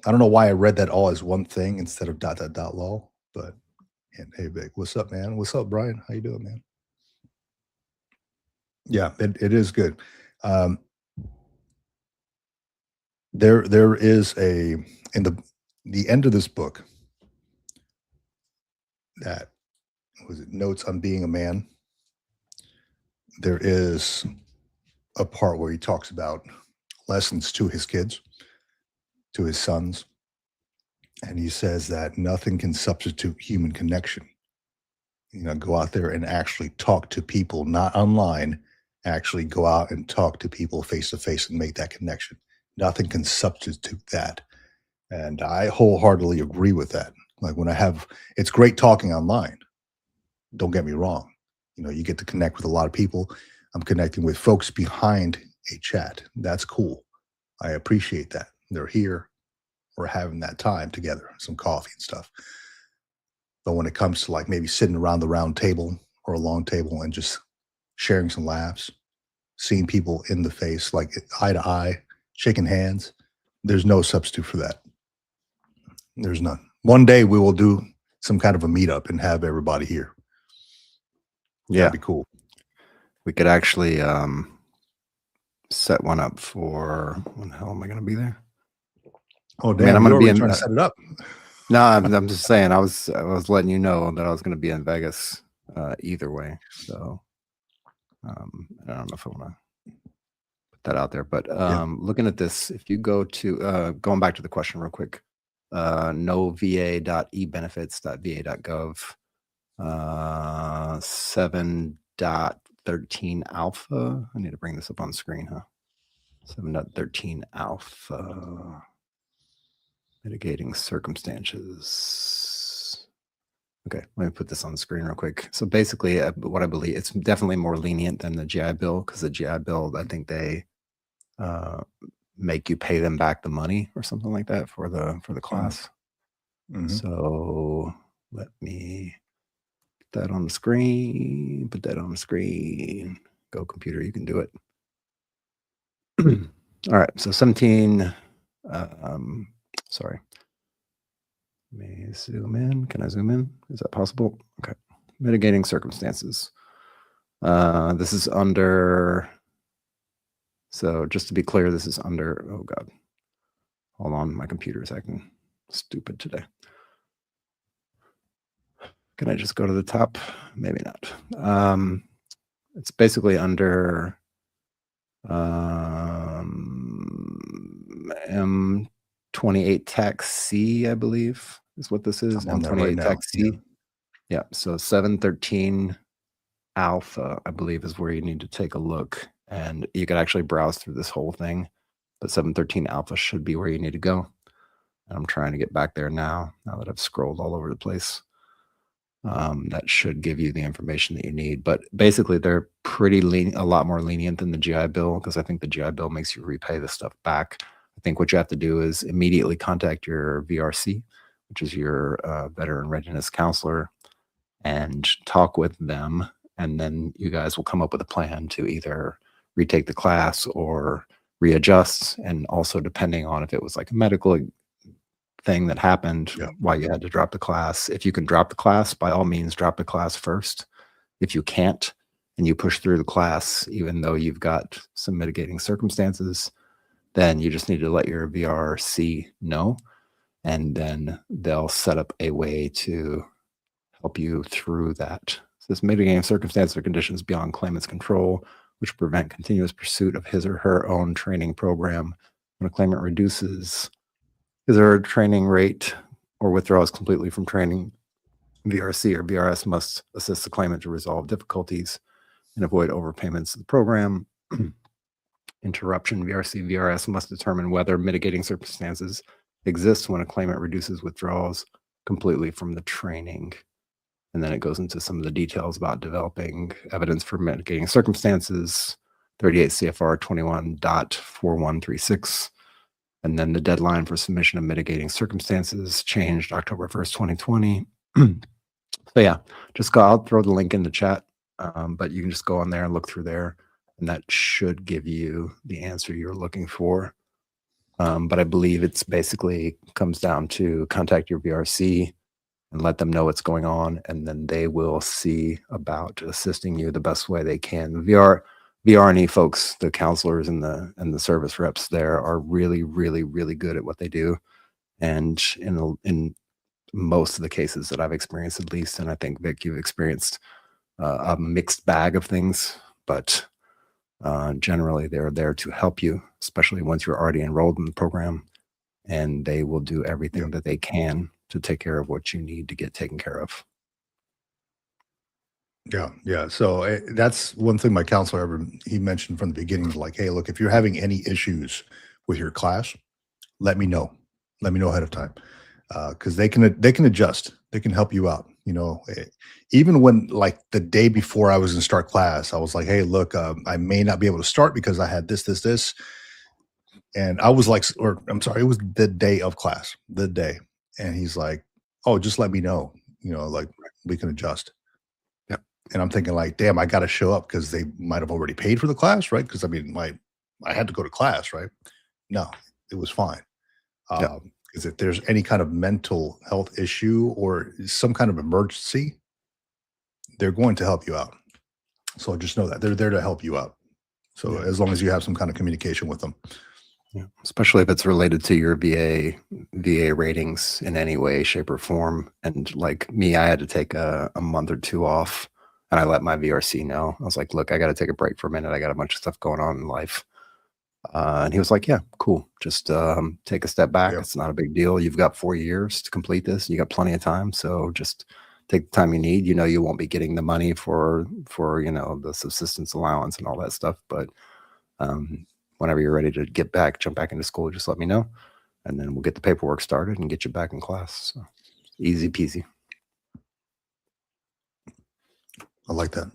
I don't know why I read that all as one thing instead of ... lol, but and hey, Vic, what's up, man? What's up, Brian? How you doing, man? Yeah, it is good. There is in the end of this book that was it Notes on Being a Man. There is a part where he talks about lessons to his kids, to his sons, and he says that nothing can substitute human connection. Go out there and actually talk to people, not online. Actually go out and talk to people face to face and make that connection. Nothing can substitute that. And I wholeheartedly agree with that. Like it's great talking online. Don't get me wrong. You get to connect with a lot of people. I'm connecting with folks behind a chat. That's cool. I appreciate that. They're here. We're having that time together, some coffee and stuff. But when it comes to like maybe sitting around the round table or a long table and just sharing some laughs, seeing people in the face, like eye to eye, shaking hands, there's no substitute for that. There's none. One day we will do some kind of a meetup and have everybody here. Yeah. That'd be cool. We could actually set one up for when the hell am I going to be there? Oh, damn, I'm going to be trying to set it up. No, I'm just saying. I was letting you know that I was going to be in Vegas either way. So I don't know if I want to put that out there. But looking at this, if you go to going back to the question real quick, nova.ebenefits.va.gov 7.13 alpha. I need to bring this up on screen, huh? 7.13 alpha. Mitigating circumstances. Okay, let me put this on the screen real quick. So basically, what I believe, it's definitely more lenient than the GI Bill, because the GI Bill, I think they make you pay them back the money or something like that for the class. Mm-hmm. So let me put that on the screen. Put that on the screen. Go computer, you can do it. All right, so 17. Sorry. Let me zoom in. Can I zoom in? Is that possible? Okay. Mitigating circumstances. This is under. So just to be clear, this is under. Oh God. Hold on, my computer is acting stupid today. Can I just go to the top? Maybe not. It's basically under M28 tax C, I believe, is what this is. M28 tax C. Yeah. So 713 alpha, I believe, is where you need to take a look. And you can actually browse through this whole thing. But 713 alpha should be where you need to go. And I'm trying to get back there now that I've scrolled all over the place. That should give you the information that you need. But basically, they're pretty a lot more lenient than the GI Bill, because I think the GI Bill makes you repay the stuff back. I think what you have to do is immediately contact your VRC, which is your veteran readiness counselor, and talk with them. And then you guys will come up with a plan to either retake the class or readjust. And also, depending on if it was like a medical thing that happened, why you had to drop the class. If you can drop the class, by all means, drop the class first. If you can't, and you push through the class, even though you've got some mitigating circumstances, then you just need to let your VRC know, and then they'll set up a way to help you through that. So this mitigating circumstances or conditions beyond claimant's control, which prevent continuous pursuit of his or her own training program. When a claimant reduces his or her training rate or withdraws completely from training, VRC or VRS must assist the claimant to resolve difficulties and avoid overpayments to the program. Interruption, VRC, VRS must determine whether mitigating circumstances exist when a claimant reduces withdrawals completely from the training. And then it goes into some of the details about developing evidence for mitigating circumstances, 38 CFR 21.4136. And then the deadline for submission of mitigating circumstances changed October 1st, 2020. So yeah, just go, I'll throw the link in the chat, but you can just go on there and look through there, and that should give you the answer you're looking for. But I believe it's basically comes down to contact your VRC and let them know what's going on, and then they will see about assisting you the best way they can. VR&E folks, the counselors and the service reps there are really, really, really good at what they do. And in most of the cases that I've experienced, at least, and I think Vic, you've experienced a mixed bag of things, but generally they're there to help you, especially once you're already enrolled in the program, and they will do everything that they can to take care of what you need to get taken care of. Yeah. So that's one thing my counselor he mentioned from the beginning, like, hey, look, if you're having any issues with your class, let me know. Let me know ahead of time, because they can adjust. They can help you out. Even when, like, the day before I was in start class, I was like, hey, look, I may not be able to start because I had this, and I was like, or I'm sorry, it was the day of class, and he's like, oh, just let me know. Like, we can adjust. And I'm thinking, like, damn, I got to show up because they might have already paid for the class, right? Because I mean, I had to go to class, right? No, it was fine. Because if there's any kind of mental health issue or some kind of emergency, they're going to help you out. So just know that they're there to help you out. So as long as you have some kind of communication with them. Yeah, especially if it's related to your VA ratings in any way, shape, or form. And like me, I had to take a month or two off, and I let my VRC know. I was like, look, I got to take a break for a minute. I got a bunch of stuff going on in life. And he was like, yeah, cool. Just take a step back. It's not a big deal. You've got 4 years to complete this. You got plenty of time. So just take the time you need. You won't be getting the money for the subsistence allowance and all that stuff. But whenever you're ready to jump back into school, just let me know. And then we'll get the paperwork started and get you back in class. So easy peasy. I like that.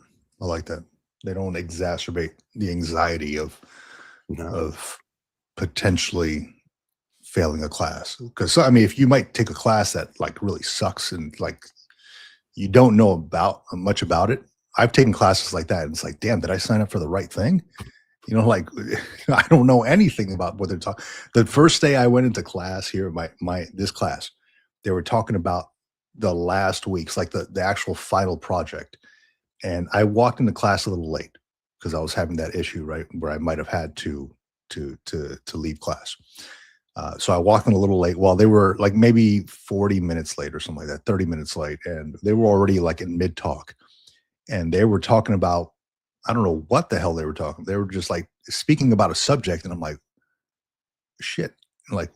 They don't exacerbate the anxiety of potentially failing a class. Because I mean, if you might take a class that like really sucks and like you don't know much about it. I've taken classes like that, and it's like, damn, did I sign up for the right thing? Like, I don't know anything about what they're talking. The first day I went into class here, this class, they were talking about the last weeks, like the actual final project. And I walked into class a little late because I was having that issue, right, where I might have had to leave class. So I walked in a little late. Well, they were like maybe 40 minutes late or something like that, 30 minutes late, and they were already like in mid talk, and they were talking about, I don't know what the hell they were talking. They were just like speaking about a subject, and I'm like, shit, like,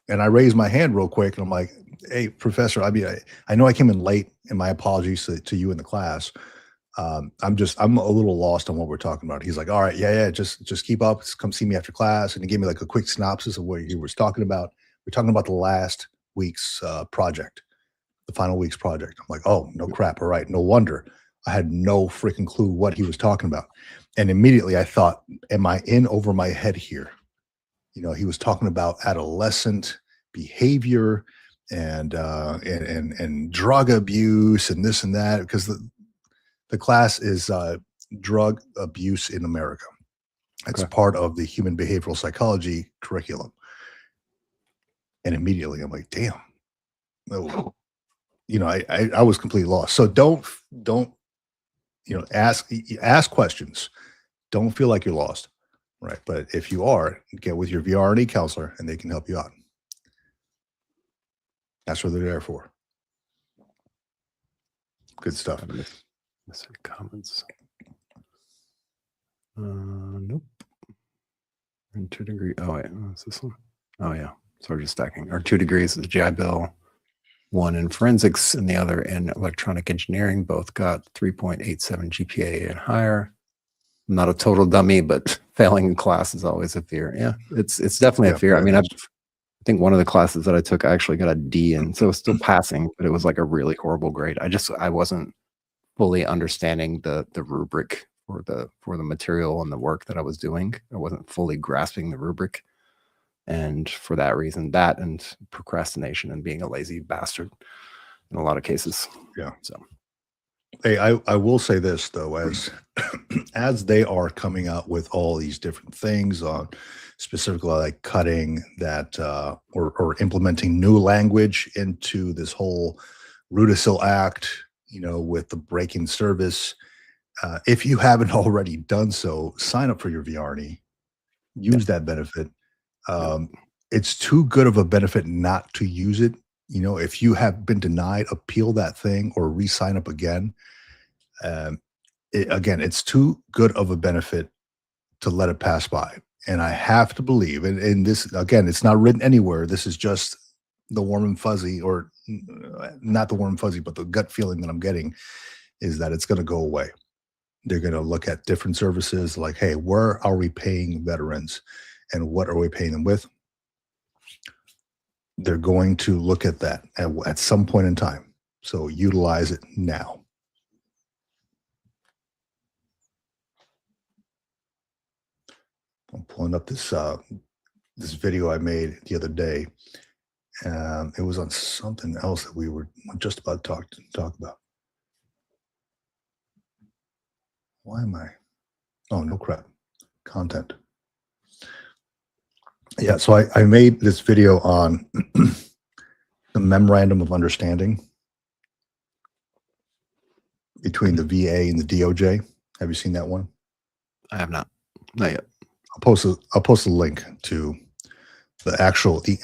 and I raised my hand real quick, and I'm like, hey, professor, I mean, I know I came in late, and my apologies to you in the class. I'm a little lost on what we're talking about. He's like, all right, yeah, just keep up. Come see me after class. And he gave me like a quick synopsis of what he was talking about. We're talking about the last week's project, the final week's project. I'm like, oh, no crap. All right. No wonder. I had no freaking clue what he was talking about. And immediately I thought, am I in over my head here? He was talking about adolescent behavior and drug abuse and this and that, because the class is drug abuse in America. It's part of the human behavioral psychology curriculum. And immediately I'm like, damn. I was completely lost. So don't ask questions. Don't feel like you're lost. Right. But if you are, get with your VR&E counselor and they can help you out. That's what they're there for. Good stuff. Comments. Nope. Into degree. Oh wait, is this one? Oh yeah. Sergeant stacking, or 2 degrees of the GI Bill, 1 in forensics and the other in electronic engineering. Both got 3.87 GPA and higher. I'm not a total dummy, but failing in class is always a fear. Yeah, it's definitely a fear. I mean, I think one of the classes that I took, I actually got a D in, so it's still passing, but it was like a really horrible grade. I wasn't fully understanding the rubric for the material and the work that I was doing. I wasn't fully grasping the rubric. And for that reason, that and procrastination and being a lazy bastard in a lot of cases. Yeah. So, hey, I will say this though, as as they are coming out with all these different things on specifically like cutting that or implementing new language into this whole Rudisill Act, with the break-in service. If you haven't already done so, sign up for your VRNE. Use that benefit. It's too good of a benefit not to use it. If you have been denied, appeal that thing or re-sign up again. Again, it's too good of a benefit to let it pass by. And I have to believe, and this, again, it's not written anywhere. This is just the warm and fuzzy, or not the warm and fuzzy, but the gut feeling that I'm getting is that it's going to go away. They're going to look at different services like, hey, where are we paying veterans and what are we paying them with? They're going to look at that at some point in time. So utilize it now. I'm pulling up this this video I made the other day. It was on something else that we were just about to talk about. Why am I? Oh, no crap. Content. Yeah, so I made this video on the memorandum of understanding between the VA and the DOJ. Have you seen that one? I have not yet. I'll post a link to the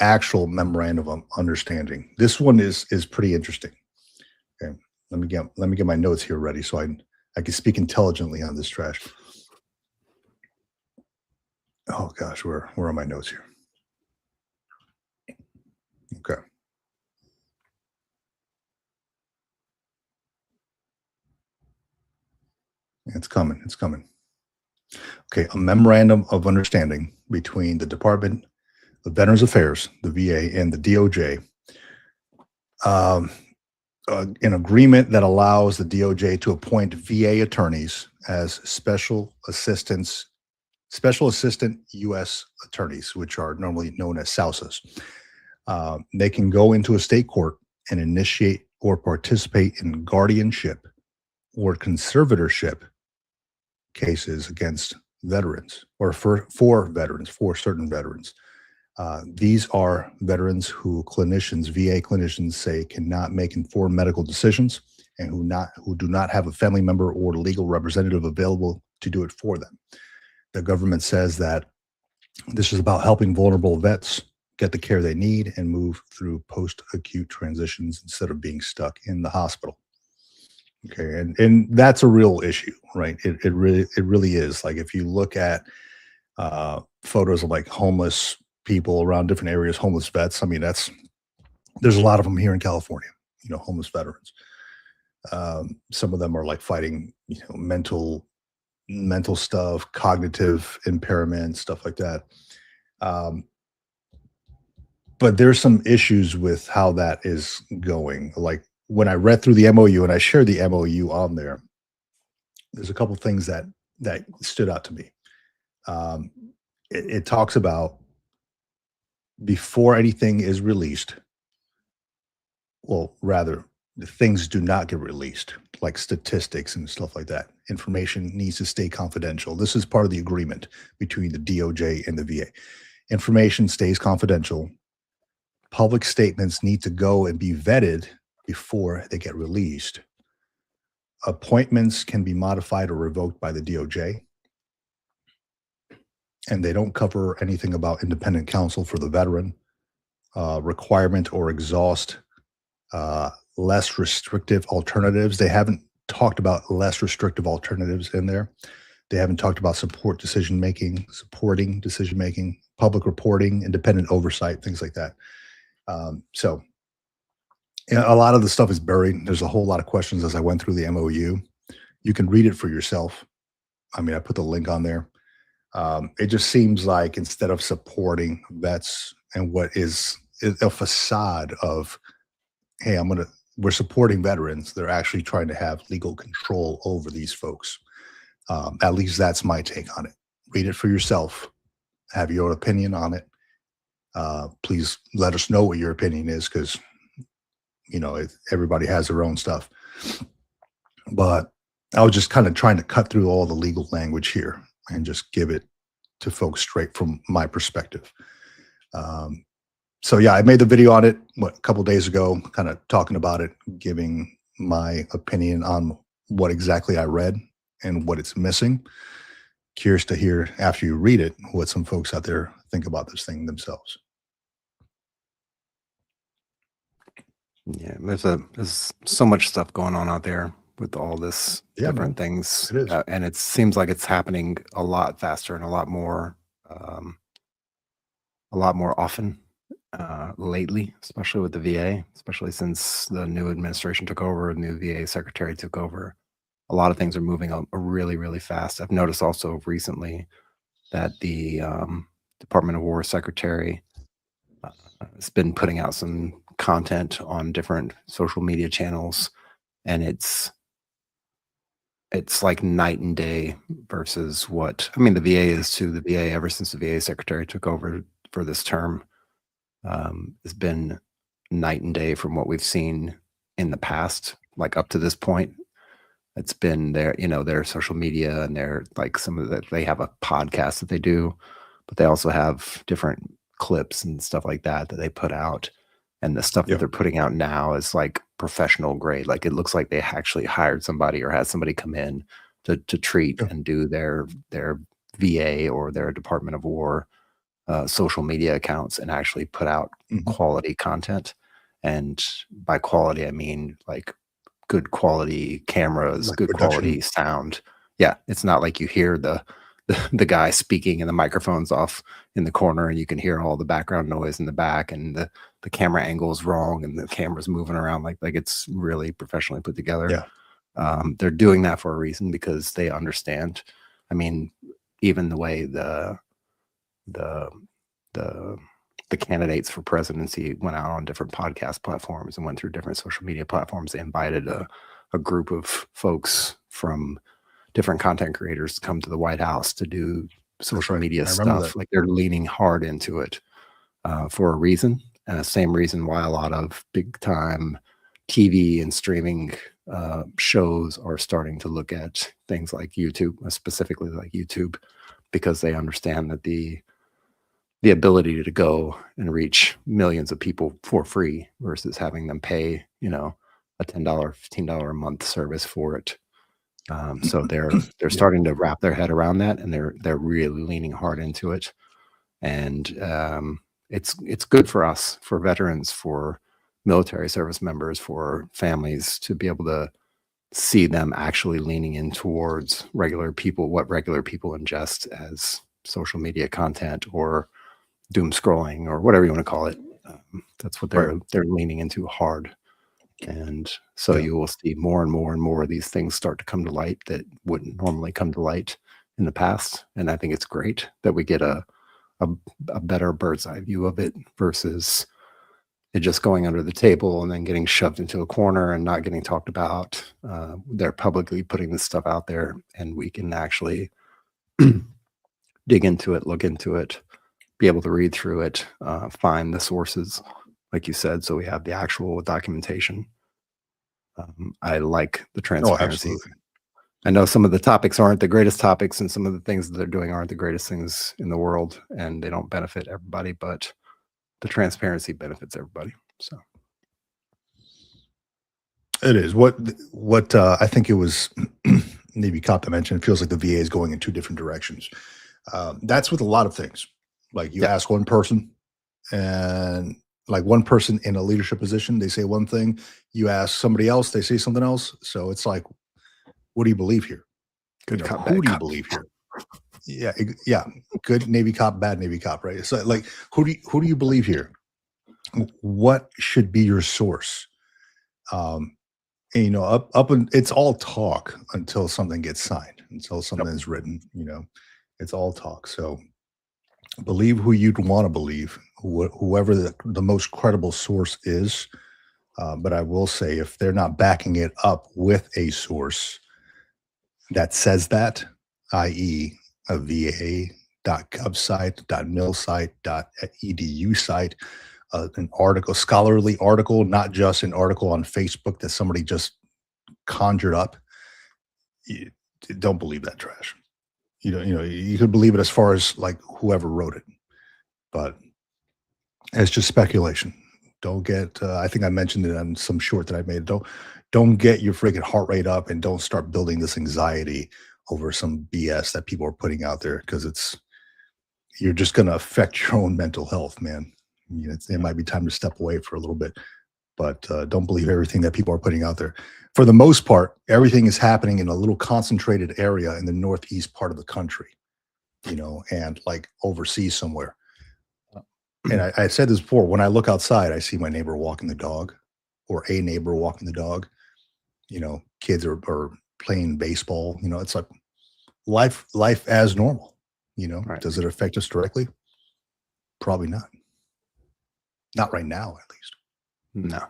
actual memorandum of understanding. This one is pretty interesting. Okay, let me get my notes here ready so I can speak intelligently on this trash. Oh gosh, where are my notes here? Okay. It's coming. Okay, a memorandum of understanding between the Department of Veterans Affairs, the VA, and the DOJ. An agreement that allows the DOJ to appoint VA attorneys as special assistant U.S. attorneys, which are normally known as SAUSAs. They can go into a state court and initiate or participate in guardianship or conservatorship cases against veterans, or for certain veterans. These are veterans who VA clinicians say cannot make informed medical decisions and who do not have a family member or legal representative available to do it for them. The government says that this is about helping vulnerable vets get the care they need and move through post-acute transitions instead of being stuck in the hospital. Okay, and that's a real issue, right? It really is. Like if you look at photos of like homeless people around different areas, homeless vets. I mean, there's a lot of them here in California. Homeless veterans. Some of them are like fighting, mental stuff, cognitive impairment, stuff like that. But there's some issues with how that is going. Like when I read through the MOU and I shared the MOU on there, there's a couple things that stood out to me. It talks about before anything is released, well, rather, the things do not get released, like statistics and stuff like that. Information needs to stay confidential. This is part of the agreement between the DOJ and the VA. Information stays confidential. Public statements need to go and be vetted before they get released. Appointments can be modified or revoked by the DOJ. And they don't cover anything about independent counsel for the veteran, requirement or exhaust less restrictive alternatives. They haven't talked about less restrictive alternatives in there. They haven't talked about supporting decision making, public reporting, independent oversight, things like that. So yeah, a lot of the stuff is buried. There's a whole lot of questions as I went through the MOU. You can read it for yourself. I mean, I put the link on there. It just seems like instead of supporting vets and what is a facade of, hey, we're supporting veterans, they're actually trying to have legal control over these folks. At least that's my take on it. Read it for yourself. Have your own opinion on it. Please let us know what your opinion is, because everybody has their own stuff. But I was just kind of trying to cut through all the legal language here and just give it to folks straight from my perspective. So yeah, I made the video on it a couple days ago, kind of talking about it, giving my opinion on what exactly I read and what it's missing. Curious to hear after you read it what some folks out there think about this thing themselves. Yeah, there's so much stuff going on out there with all this different things, It is. and it seems like it's happening a lot faster and a lot more often lately, especially with the VA, especially since the new administration took over, the new VA secretary took over. A lot of things are moving really, really fast. I've noticed also recently that the Department of War secretary has been putting out some content on different social media channels, and it's like night and day versus what the VA is too. The VA, ever since the VA secretary took over for this term, has been night and day from what we've seen in the past, like up to this point. It's been their social media, and they have a podcast that they do, but they also have different clips and stuff like that they put out. And the stuff that they're putting out now is like professional grade. Like it looks like they actually hired somebody or had somebody come in to treat and do their VA or their Department of War social media accounts and actually put out quality content. And by quality, I mean like good quality cameras, Like good quality sound. Yeah, it's not like you hear the guy speaking and the microphone's off in the corner and you can hear all the background noise in the back, and the camera angle is wrong and the camera's moving around like it's really professionally put together. Yeah. They're doing that for a reason, because they understand. I mean, even the way the candidates for presidency went out on different podcast platforms and went through different social media platforms. They invited a group of folks from different content creators to come to the White House to do social media stuff. Like they're leaning hard into it for a reason. Same reason why a lot of big time TV and streaming shows are starting to look at things like YouTube, specifically like YouTube, because they understand that the ability to go and reach millions of people for free versus having them pay, a $10, $15 a month service for it. So they're starting to wrap their head around that, and they're really leaning hard into it. And it's good for us, for veterans, for military service members, for families, to be able to see them actually leaning in towards regular people, what regular people ingest as social media content or doom scrolling or whatever you want to call it. That's what they're leaning into hard. And so you will see more and more and more of these things start to come to light that wouldn't normally come to light in the past. And I think it's great that we get a better bird's eye view of it versus it just going under the table and then getting shoved into a corner and not getting talked about. They're publicly putting this stuff out there, and we can actually dig into it, look into it, be able to read through it, find the sources, like you said, so we have the actual documentation. I like the transparency. I know some of the topics aren't the greatest topics, and some of the things that they're doing aren't the greatest things in the world, and they don't benefit everybody, but the transparency benefits everybody. So it is what I think it was. Maybe caught to mention. It feels like the VA is going in two different directions. That's with a lot of things. Like you ask one person, and like one person in a leadership position, they say one thing. You ask somebody else, they say something else. So it's like, what do you believe here? Good cop, Who bad do you cop. believe here? Yeah. Good Navy cop, bad Navy cop, right? So like, who do you believe here? What should be your source? And, it's all talk until something gets signed, until something Yep. is written. It's all talk. So believe who you'd want to believe, whoever the most credible source is. But I will say, if they're not backing it up with a source that says that, i.e., a va.gov site, .mil site, .edu site, an article, scholarly article, not just an article on Facebook that somebody just conjured up. You don't believe that trash. You could believe it as far as like whoever wrote it, but it's just speculation. Don't get. I think I mentioned it on some short that I made. Don't get your freaking heart rate up, and don't start building this anxiety over some BS that people are putting out there, because you're just going to affect your own mental health, man. It might be time to step away for a little bit, but don't believe everything that people are putting out there. For the most part, everything is happening in a little concentrated area in the northeast part of the country, and like overseas somewhere. And I said this before, when I look outside, I see my neighbor walking the dog, or a neighbor walking the dog. Kids are playing baseball. It's like life as normal. Right. Does it affect us directly? Probably not. Not right now, at least. No,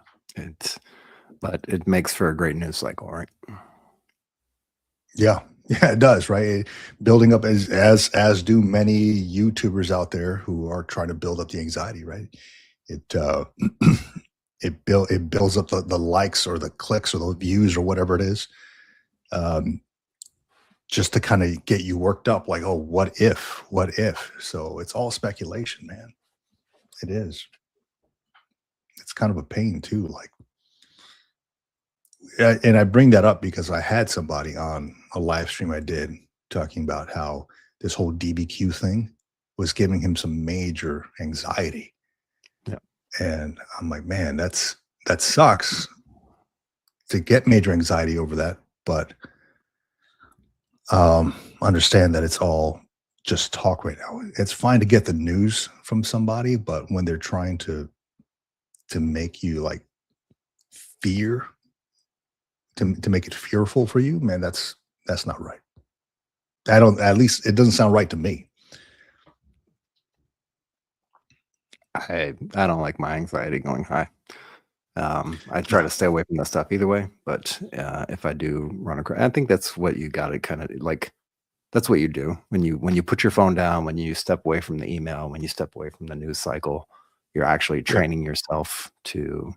but it makes for a great news cycle, right? Yeah, it does, right? Building up as do many YouTubers out there who are trying to build up the anxiety, right? It it builds up the likes or the clicks or the views or whatever it is, um, just to kind of get you worked up. Like, oh, what if? What if? So it's all speculation, man. It is. It's kind of a pain too. Like, and I bring that up because I had somebody on a live stream I did talking about how this whole DBQ thing was giving him some major anxiety. Yeah. And I'm like, man, that sucks to get major anxiety over that, but understand that it's all just talk right now. It's fine to get the news from somebody, but when they're trying to make you like fear, to make it fearful for you, man, that's not right. At least it doesn't sound right to me. I don't like my anxiety going high. I try to stay away from that stuff either way, but if I do run across, I think that's what you got to kind of like. That's what you do when you put your phone down, when you step away from the email, when you step away from the news cycle. You're actually training yourself to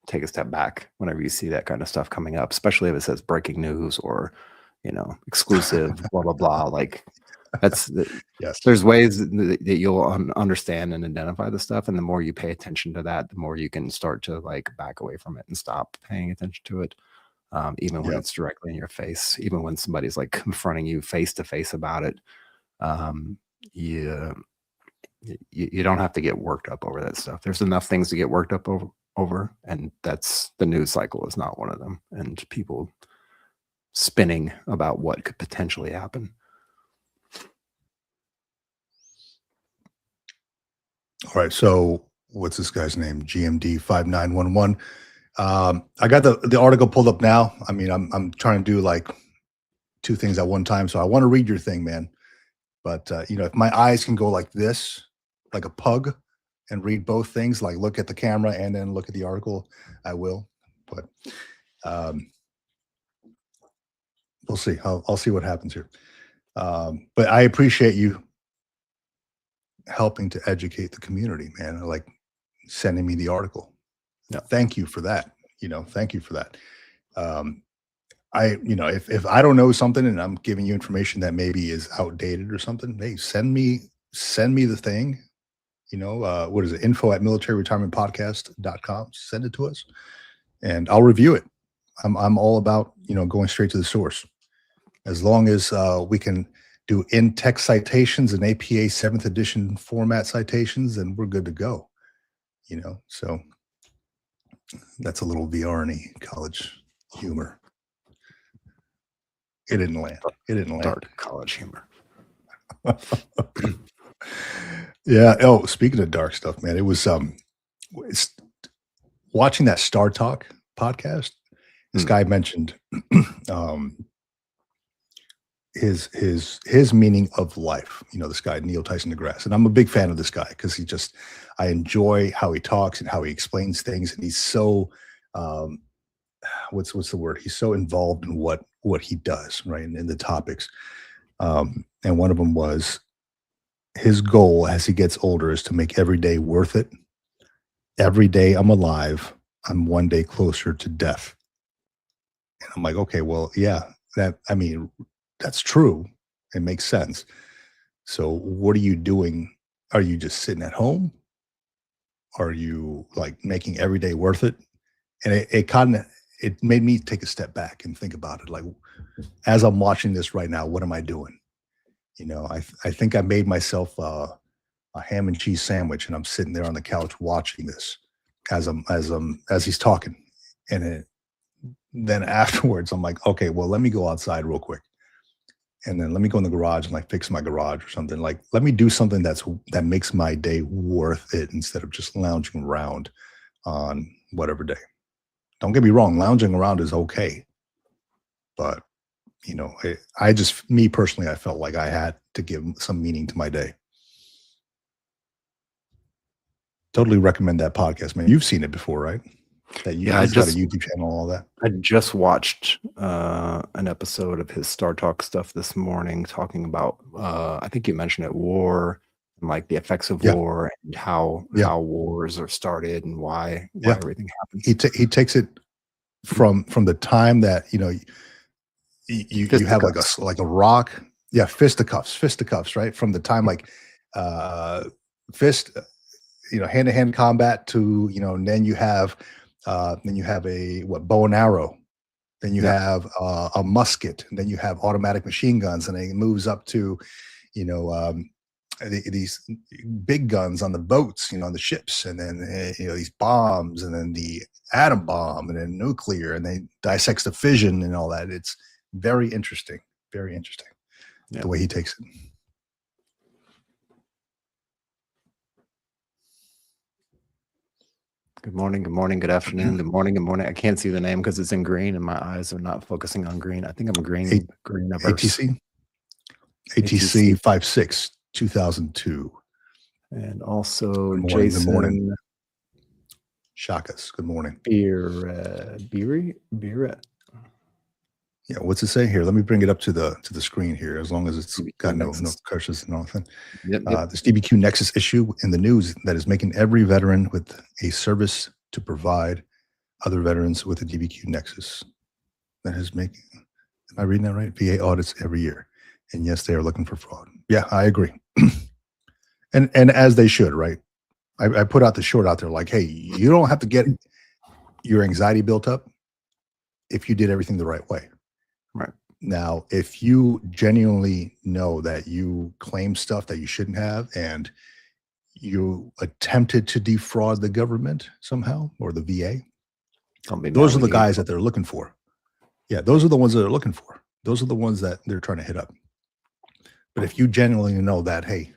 take a step back whenever you see that kind of stuff coming up, especially if it says breaking news or exclusive, blah blah blah. Like Yes. there's ways that you'll understand and identify the stuff, and the more you pay attention to that, the more you can start to like back away from it and stop paying attention to it. Even when it's directly in your face, even when somebody's like confronting you face to face about it, you don't have to get worked up over that stuff. There's enough things to get worked up over, and that's the news cycle is not one of them. And people spinning about what could potentially happen. All right. So what's this guy's name? GMD 5911. I got the article pulled up now. I mean, I'm trying to do like two things at one time. So I want to read your thing, man. But if my eyes can go like this, like a pug, and read both things, like look at the camera and then look at the article, I will. But we'll see. I'll see what happens here. But I appreciate you helping to educate the community, man. Like sending me the article. Yeah. Thank you for that. Thank you for that. If I don't know something and I'm giving you information that maybe is outdated or something, hey, send me the thing. What is it? info@militaryretirementpodcast.com. Send it to us and I'll review it. I'm all about, going straight to the source. As long as we can do in-text citations and APA 7th edition format citations, then we're good to go. So that's a little VRNE college humor. It didn't land. It didn't land. Dark college humor. Yeah. Oh, speaking of dark stuff, man, it was it's, watching that Star Talk podcast. This Mm. guy mentioned um, his meaning of life. You know, this guy Neil Tyson deGrasse, and I'm a big fan of this guy because I enjoy how he talks and how he explains things, and he's so um, what's the word? He's so involved in what he does, right, and in the topics. And one of them was his goal as he gets older is to make every day worth it. Every day I'm alive, I'm one day closer to death. And I'm like, okay, well, yeah, that's true. It makes sense. So what are you doing? Are you just sitting at home? Are you like making every day worth it? And it made me take a step back and think about it. Like, as I'm watching this right now, what am I doing? You know, I think I made myself a ham and cheese sandwich, and I'm sitting there on the couch watching this as he's talking, and then afterwards I'm like, okay, well, let me go outside real quick, and then let me go in the garage and like fix my garage or something. Like, let me do something that makes my day worth it instead of just lounging around on whatever day. Don't get me wrong, lounging around is okay, but you know, me personally, I felt like I had to give some meaning to my day. Totally recommend that podcast, man. You've seen it before, right? He's got a YouTube channel, all that. I just watched an episode of his Star Talk stuff this morning, talking about I think you mentioned it, war and like the effects of war and how wars are started and why everything happens. He takes it from the time that, you know, you have like a rock, fisticuffs, right? From the time like fist, you know, hand-to-hand combat to, you know, and then you have a bow and arrow, then you have a musket, and then you have automatic machine guns, and then it moves up to, you know, these big guns on the boats, you know, on the ships, and then you know, these bombs, and then the atom bomb, and then nuclear, and they dissects the fission and all that. It's very interesting the way he takes it. Good morning, good afternoon, good morning. I can't see the name because it's in green and my eyes are not focusing on green. I think I'm green averse. ATC 56 2002. And also Jason. Good morning. Shakas, good morning. Beery? Yeah, what's it say here? Let me bring it up to the screen here, as long as it's got no curses and nothing. This DBQ Nexus issue in the news that is making every veteran with a service to provide other veterans with a DBQ Nexus. That is making, am I reading that right? VA audits every year. And yes, they are looking for fraud. Yeah, I agree. and as they should, right? I put out the short out there like, hey, you don't have to get your anxiety built up if you did everything the right way. Right. Now, if you genuinely know that you claim stuff that you shouldn't have, and you attempted to defraud the government somehow or the VA, those are the guys that they're looking for. Yeah, those are the ones that they're looking for. Those are the ones that they're trying to hit up. But if you genuinely know that, hey,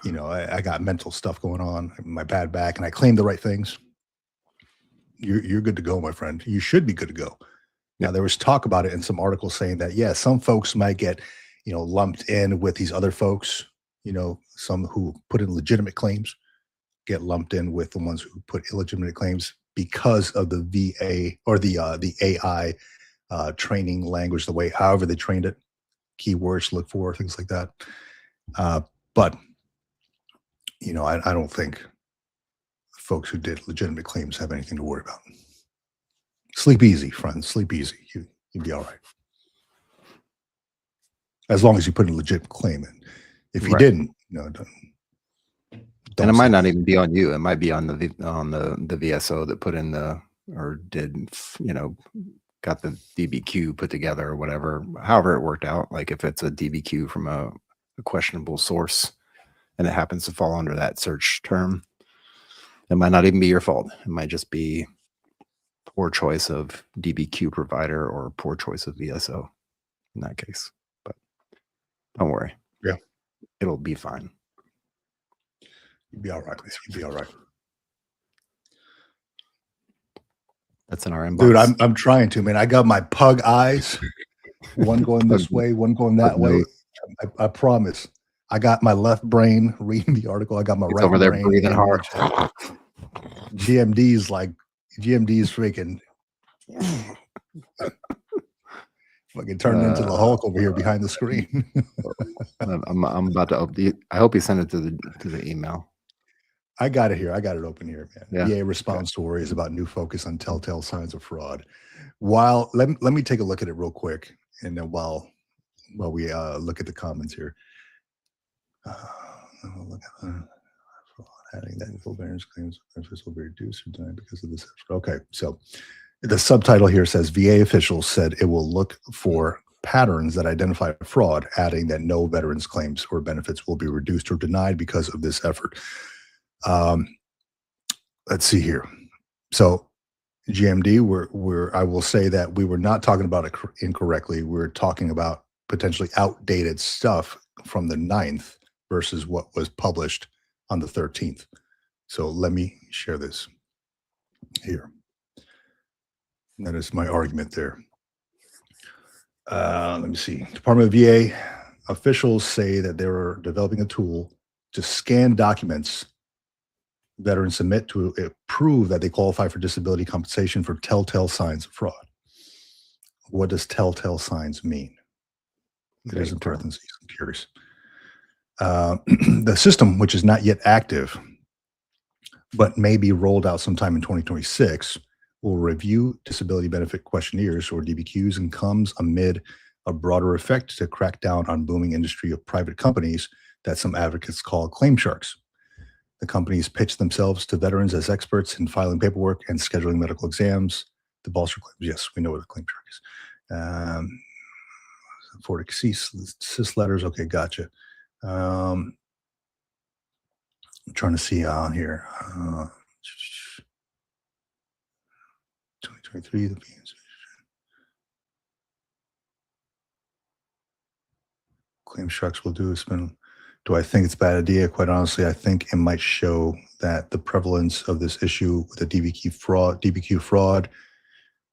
you know, I got mental stuff going on, my bad back, and I claim the right things, you're good to go, my friend. You should be good to go. Now, there was talk about it in some articles saying that, yeah, some folks might get, you know, lumped in with these other folks, you know, some who put in legitimate claims get lumped in with the ones who put illegitimate claims because of the VA or the AI training language, the way, however they trained it, keywords to look for, things like that. But, you know, I don't think folks who did legitimate claims have anything to worry about. Sleep easy, friends. Sleep easy. You'd be all right. As long as you put a legit claim in. If you didn't, you know, don't and it might not even be on you. It might be on the VSO that put in or did, you know, got the DBQ put together or whatever. However it worked out. Like if it's a DBQ from a questionable source and it happens to fall under that search term, it might not even be your fault. It might just be poor choice of DBQ provider or poor choice of VSO. in that case. But don't worry. Yeah. It'll be fine. You'd be all right. You'd be all right. That's in our inbox. Dude, I'm trying to, man. I got my pug eyes, one going this way, one going that way. I promise. I got my left brain reading the article. I got my right over there brain breathing hard. GMD's freaking fucking turned into the Hulk over here behind the screen. I'm about to. I hope you send it to the email. I got it here. I got it open here, man. Yeah. VA responds to worries about new focus on telltale signs of fraud. While let me take a look at it real quick, and then while we look at the comments here, look at adding that forbearance claims benefits will be reduced or denied because of this. Okay, so the subtitle here says VA officials said it will look for patterns that identify fraud, adding that no veterans claims or benefits will be reduced or denied because of this effort. Let's see here. So GMD, I will say that we were not talking about it incorrectly. We're talking about potentially outdated stuff from the 9th versus what was published on the 13th. So let me share this here. That is my argument there. Let me see. Department of VA officials say that they're developing a tool to scan documents veterans submit to prove that they qualify for disability compensation for telltale signs of fraud. What does telltale signs mean? It is in parentheses. I'm curious. The system, which is not yet active, but may be rolled out sometime in 2026, will review disability benefit questionnaires or DBQs and comes amid a broader effect to crack down on booming industry of private companies that some advocates call claim sharks. The companies pitch themselves to veterans as experts in filing paperwork and scheduling medical exams. The bolster claims, yes, we know what a claim shark is. For CIS letters, okay, gotcha. I'm trying to see on here. 2023, the claim sharks will do is spend. Do I think it's a bad idea? Quite honestly, I think it might show that the prevalence of this issue with the DBQ fraud.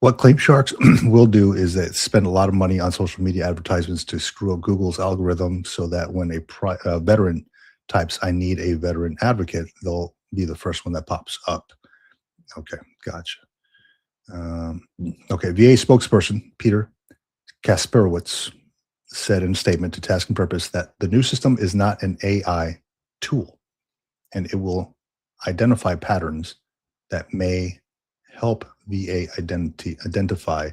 What claim sharks will do is that spend a lot of money on social media advertisements to screw up Google's algorithm so that when a veteran types, I need a veteran advocate, they'll be the first one that pops up. Okay, gotcha. Okay, VA spokesperson Peter Kasperowitz said in a statement to Task and Purpose that the new system is not an AI tool, and it will identify patterns that may help VA identify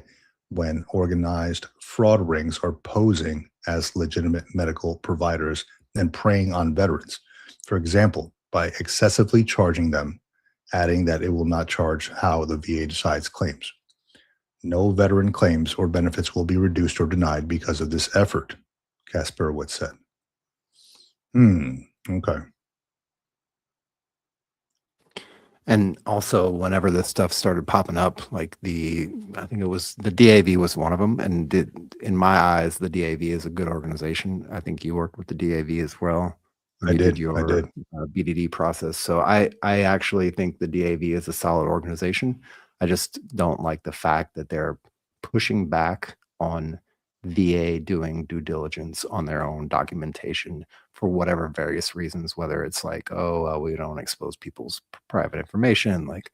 when organized fraud rings are posing as legitimate medical providers and preying on veterans. For example, by excessively charging them, adding that it will not charge how the VA decides claims. No veteran claims or benefits will be reduced or denied because of this effort, Kasperowitz said. Okay. And also, whenever this stuff started popping up, like I think it was the DAV was one of them. And in my eyes, the DAV is a good organization. I think you worked with the DAV as well. I did. Your BDD process. So I actually think the DAV is a solid organization. I just don't like the fact that they're pushing back on VA doing due diligence on their own documentation for whatever various reasons, whether it's like, we don't expose people's private information. Like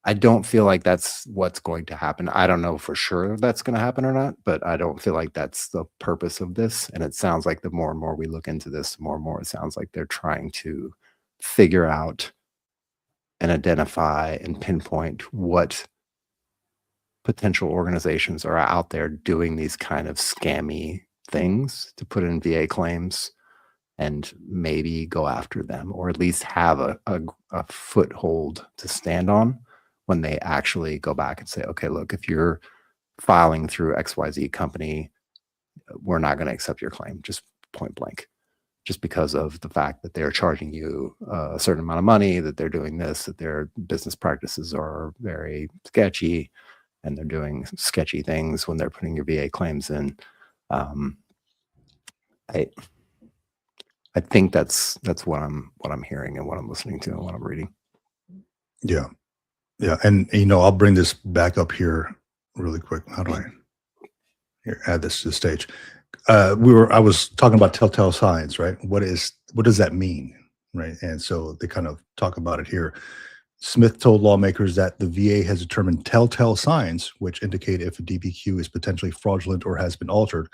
I don't feel like that's what's going to happen. I don't know for sure if that's going to happen or not, but I don't feel like that's the purpose of this. And it sounds like the more and more we look into this, the more and more it sounds like they're trying to figure out and identify and pinpoint what potential organizations are out there doing these kind of scammy things to put in VA claims and maybe go after them, or at least have a foothold to stand on when they actually go back and say, okay, look, if you're filing through XYZ company, we're not going to accept your claim, just point blank, just because of the fact that they're charging you a certain amount of money, that they're doing this, that their business practices are very sketchy, and they're doing sketchy things when they're putting your VA claims in. I think that's what I'm hearing and what I'm listening to and what I'm reading. Yeah. Yeah. And I'll bring this back up here really quick. How do I add this to the stage? I was talking about telltale signs, right? What does that mean? Right. And so they kind of talk about it here. Smith told lawmakers that the VA has determined telltale signs which indicate if a DBQ is potentially fraudulent or has been altered,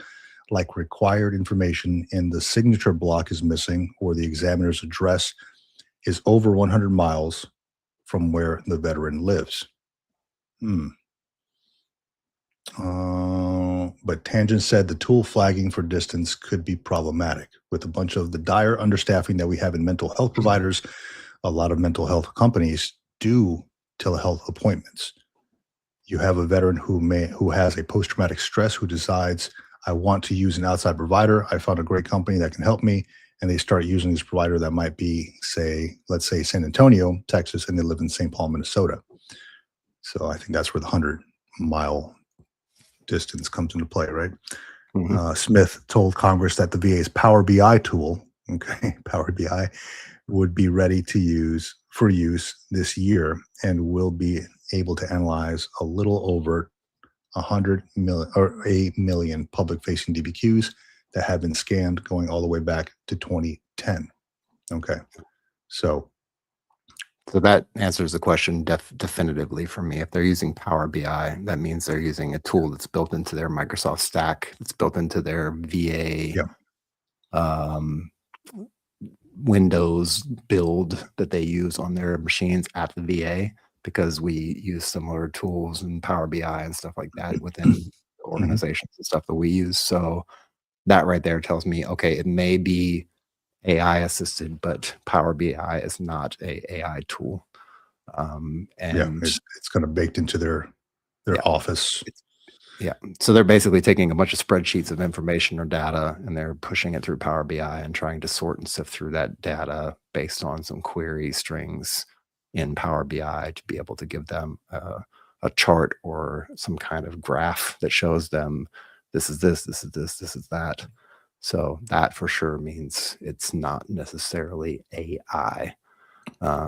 like required information in the signature block is missing or the examiner's address is over 100 miles from where the veteran lives. But Tangent said the tool flagging for distance could be problematic. With a bunch of the dire understaffing that we have in mental health providers, a lot of mental health companies do telehealth appointments. You have a veteran who has a post-traumatic stress who decides, I want to use an outside provider. I found a great company that can help me. And they start using this provider that might be, let's say San Antonio, Texas, and they live in St. Paul, Minnesota. So I think that's where the 100-mile distance comes into play, right? Mm-hmm. Smith told Congress that the VA's Power BI tool, Power BI, would be ready for use this year and will be able to analyze a little over 100 million or 8 million public-facing DBQs that have been scanned going all the way back to 2010. Okay, so that answers the question definitively for me. If they're using Power BI, that means they're using a tool that's built into their Microsoft stack, that's built into their VA Windows build that they use on their machines at the VA, because we use similar tools and Power BI and stuff like that within organizations and stuff that we use. So that right there tells me, okay, it may be AI assisted, but Power BI is not a AI tool. And it's kind of baked into their office. So they're basically taking a bunch of spreadsheets of information or data and they're pushing it through Power BI and trying to sort and sift through that data based on some query strings in Power BI to be able to give them a chart or some kind of graph that shows them this is this, this is this, this is that. So that for sure means it's not necessarily AI,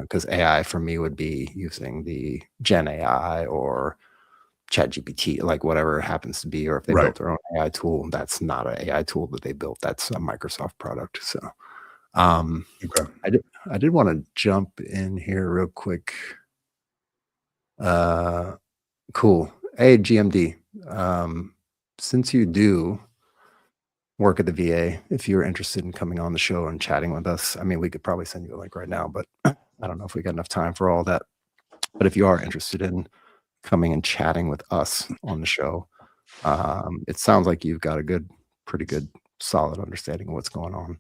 because AI for me would be using the Gen AI or ChatGPT, like whatever it happens to be, or if they built their own AI tool, that's not an AI tool that they built. That's a Microsoft product. So I did want to jump in here real quick. Cool. Hey, GMD. Since you do work at the VA, if you're interested in coming on the show and chatting with us, I mean, we could probably send you a link right now, but I don't know if we got enough time for all that. But if you are interested in coming and chatting with us on the show, it sounds like you've got a pretty good, solid understanding of what's going on.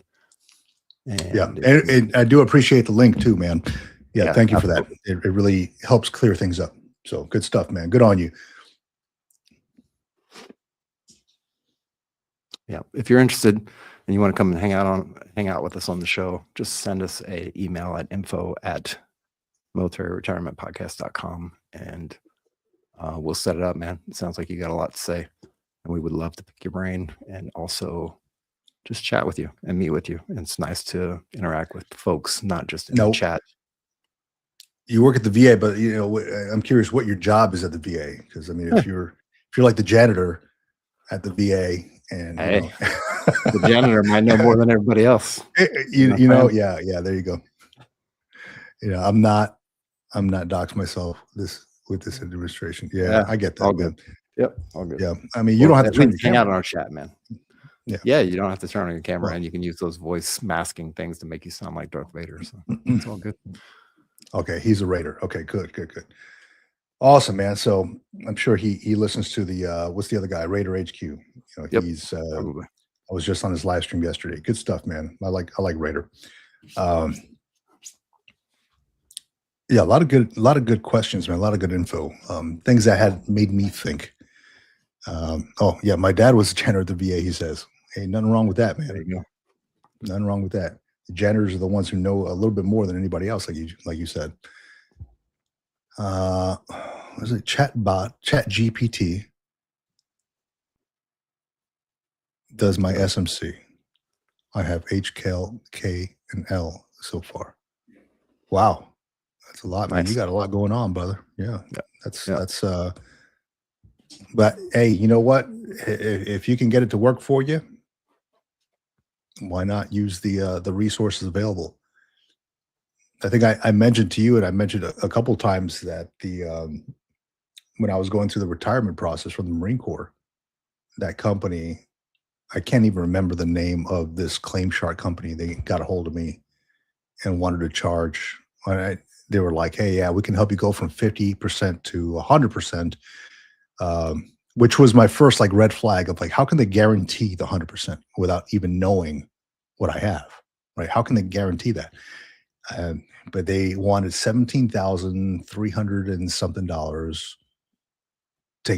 And I do appreciate the link too, man. Yeah, thank you for that. It really helps clear things up. So good stuff, man. Good on you. Yeah, if you're interested and you want to come and hang out with us on the show, just send us an email at info@militaryretirementpodcast.com and we'll set it up, man. It sounds like you got a lot to say, and we would love to pick your brain and also just chat with you and meet with you. And it's nice to interact with folks, not just in the chat. You work at the VA, but I'm curious what your job is at the VA, because I mean, if you're like the janitor at the VA, and the janitor might know more than everybody else. There you go. I'm not doxing myself with this administration. Yeah, I get that. All good. Yep, all good. Yeah, I mean, you don't have to turn your hang out on our chat, man. Yeah, you don't have to turn on your camera, and you can use those voice masking things to make you sound like Darth Vader. So it's all good. Okay, he's a Raider. Okay, good. Awesome, man. So I'm sure he listens to the what's the other guy, Raider HQ. He's I was just on his live stream yesterday. Good stuff, man. I like Raider. A lot of good questions, man. A lot of good info. Things that had made me think. My dad was a janitor at the VA. He says, "Hey, nothing wrong with that, man. There you go. Nothing wrong with that. The janitors are the ones who know a little bit more than anybody else, like you said." was it Chat GPT does my SMC. I have H, K, and L so far. Wow. That's a lot, man. Nice. You got a lot going on, brother. Yeah. Yeah. That's but hey, you know what? If you can get it to work for you, why not use the resources available? I think I mentioned to you, and I mentioned a couple times that when I was going through the retirement process from the Marine Corps, that company, I can't even remember the name of this claim shark company. They got a hold of me and wanted to charge. They were like, "Hey, yeah, we can help you go from 50% to 100%," which was my first like red flag of like, how can they guarantee the 100% without even knowing what I have? Right? How can they guarantee that? But they wanted $17,300 and something dollars to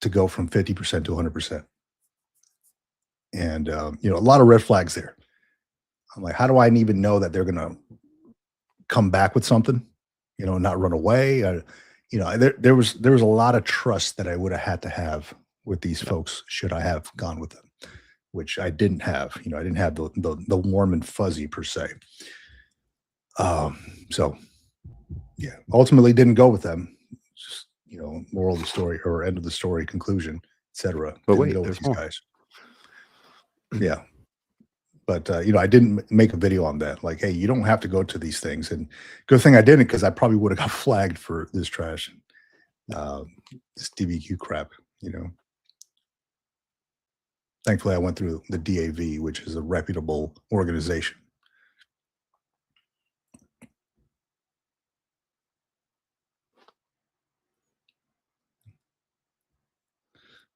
go from 50% to 100%. And a lot of red flags there. I'm like, how do I even know that they're gonna come back with something? Not run away. There was a lot of trust that I would have had to have with these folks should I have gone with them, which I didn't have. I didn't have the warm and fuzzy per se. So yeah, ultimately didn't go with them. Just, moral of the story or end of the story, conclusion, etc. But Didn't wait, go with there's these more. guys. Yeah. But I didn't make a video on that. Like, hey, you don't have to go to these things. And good thing I didn't, because I probably would have got flagged for this trash, this DBQ crap. Thankfully, I went through the DAV, which is a reputable organization.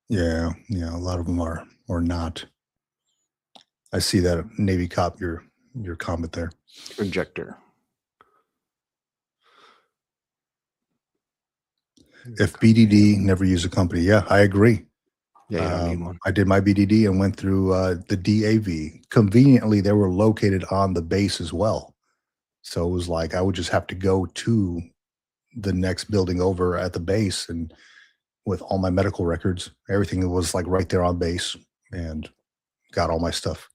Yeah, a lot of them are or not. I see that Navy cop, your comment there. Projector. If BDD never use a company, yeah, I agree. Yeah, you don't need one. I did my BDD and went through the DAV. Conveniently, they were located on the base as well. So it was like I would just have to go to the next building over at the base, and with all my medical records, everything was like right there on base, and got all my stuff.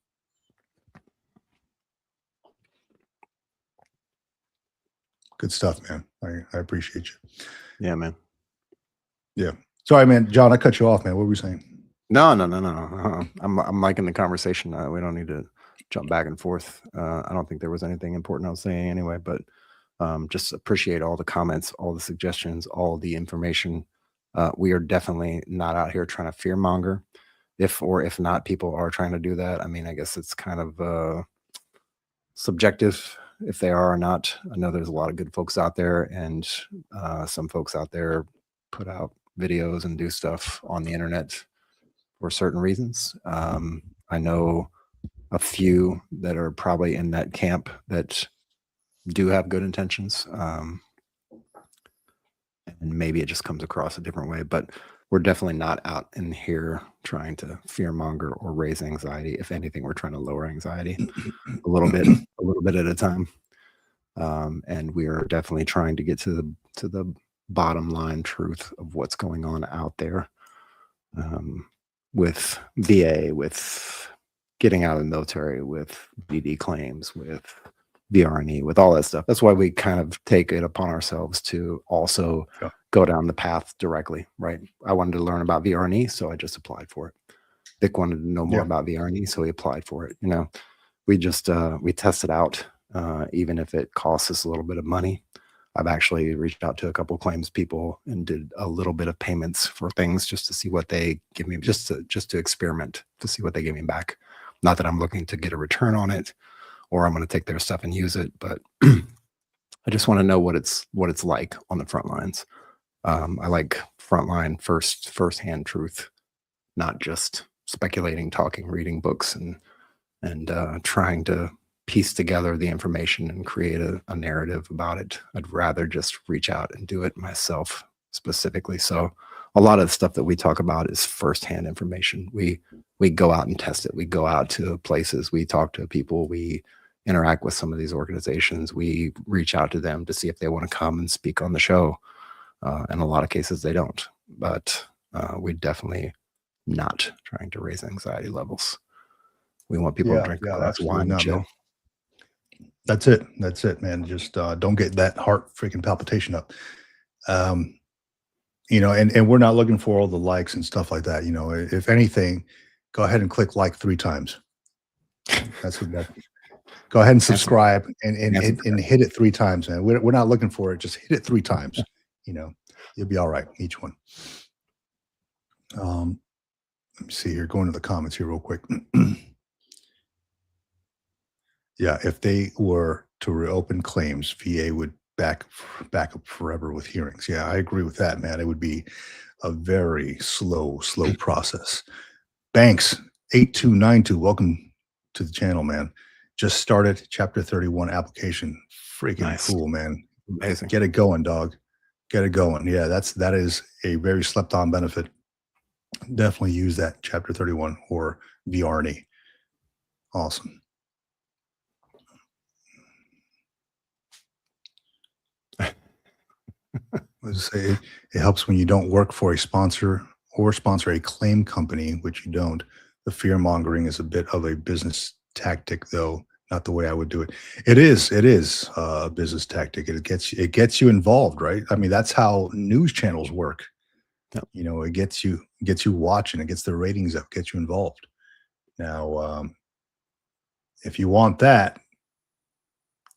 Good stuff, man. I appreciate you. Yeah, man. Yeah. Sorry, man. John, I cut you off, man. What were you saying? No. I'm liking the conversation. We don't need to jump back and forth. I don't think there was anything important I was saying anyway, but just appreciate all the comments, all the suggestions, all the information. We are definitely not out here trying to fearmonger. If not, people are trying to do that. I mean, I guess it's kind of subjective if they are or not. I know there's a lot of good folks out there, and some folks out there put out videos and do stuff on the internet for certain reasons. I know a few that are probably in that camp that do have good intentions. And maybe it just comes across a different way, but we're definitely not out in here trying to fearmonger or raise anxiety. If anything, we're trying to lower anxiety a little bit at a time. And we are definitely trying to get to the bottom line truth of what's going on out there, with VA, with getting out of the military, with BD claims, with VRNE, with all that stuff. That's why we kind of take it upon ourselves to also go down the path directly, right? I wanted to learn about VRNE, so I just applied for it. Vic wanted to know more about VRNE, so he applied for it. We just we test it out, even if it costs us a little bit of money. I've actually reached out to a couple of claims people and did a little bit of payments for things just to see what they give me, just to experiment, to see what they give me back. Not that I'm looking to get a return on it, or I'm going to take their stuff and use it, but I just want to know what it's like on the front lines. I like frontline first-hand truth, not just speculating, talking, reading books, and trying to piece together the information and create a narrative about it. I'd rather just reach out and do it myself specifically. So a lot of the stuff that we talk about is firsthand information. We go out and test it. We go out to places, we talk to people, we interact with some of these organizations, we reach out to them to see if they want to come and speak on the show. In a lot of cases, they don't. But we definitely not trying to raise anxiety levels. We want people to drink a glass of wine and chill. Man. That's it, man. Just don't get that heart freaking palpitation up. You know, and we're not looking for all the likes and stuff like that. You know, if anything, go ahead and click like 3 times. That's what that. Go ahead and subscribe and hit it 3 times, man. We're not looking for it. Just hit it 3 times. You know, you'll be all right. Each one. Let me see here. Going to the comments here real quick. Yeah, if they were to reopen claims, VA would back up forever with hearings. Yeah, I agree with that, man. It would be a very slow process. Banks 8292, welcome to the channel, man. Just started Chapter 31 application. Freaking cool, man. Amazing. Get it going, dog. Get it going. Yeah, that is a very slept on benefit. Definitely use that Chapter 31 or VRNE. Awesome. Let's say it helps when you don't work for a sponsor or sponsor a claim company, which you don't. The fear mongering is a bit of a business tactic, though not the way I would do it. It is a business tactic. It gets you involved, right? I mean, that's how news channels work. Yep. You know, it gets you watching. It gets the ratings up, gets you involved. Now, if you want that,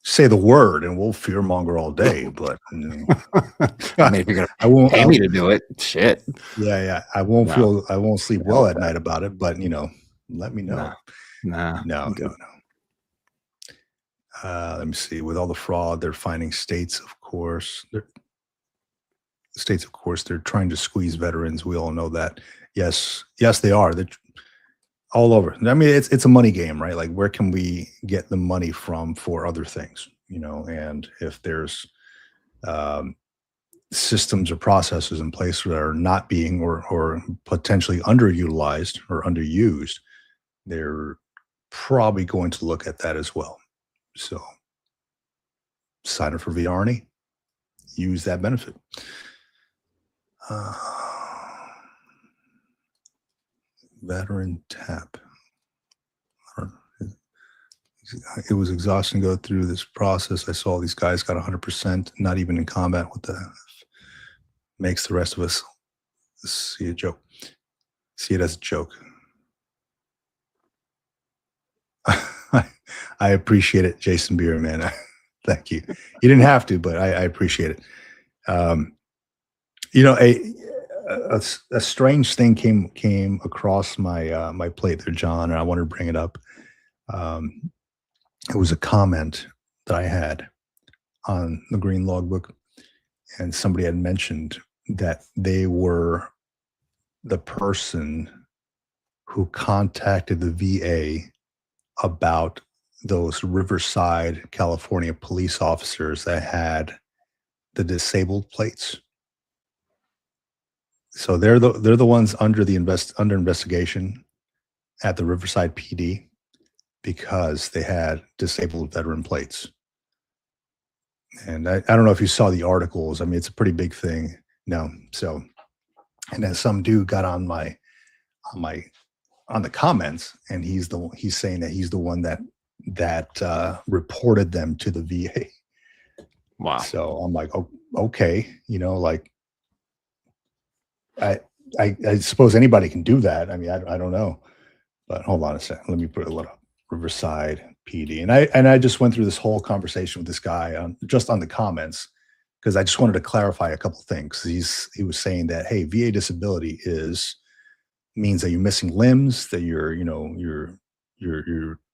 say the word and we'll fear monger all day. But I mean, if you're I won't pay me to do it, shit. Yeah. I won't sleep well at night about it. But you know, let me know. No. Let me see. With all the fraud, they're finding states, of course. They're trying to squeeze veterans. We all know that. Yes, they are. They're all over. I mean, it's a money game, right? Like, where can we get the money from for other things? You know, and if there's systems or processes in place that are not being or potentially underutilized or underused, they're probably going to look at that as well. So sign up for VRNE, use that benefit. Veteran tap. It was exhausting to go through this process. I saw these guys got 100%, not even in combat. What the makes the rest of us see it as a joke. I appreciate it, Jason Beer, man. Thank you. You didn't have to, but I appreciate it. You know, a strange thing came across my my plate there, John, and I wanted to bring it up. It was a comment that I had on the Green Logbook, and somebody had mentioned that they were the person who contacted the VA about those Riverside, California police officers that had the disabled plates. So they're the ones under investigation at the Riverside PD because they had disabled veteran plates. And I don't know if you saw the articles. I mean, it's a pretty big thing. No. So, and then some dude got on the comments, and he's saying that he's the one that reported them to the VA. Wow. So I'm like, oh, okay, you know, like I suppose anybody can do that. I mean, I don't know, but hold on a second. Let me put a little Riverside PD, and I just went through this whole conversation with this guy just on the comments because I just wanted to clarify a couple things. He was saying that, hey, VA disability means that you're missing limbs, that your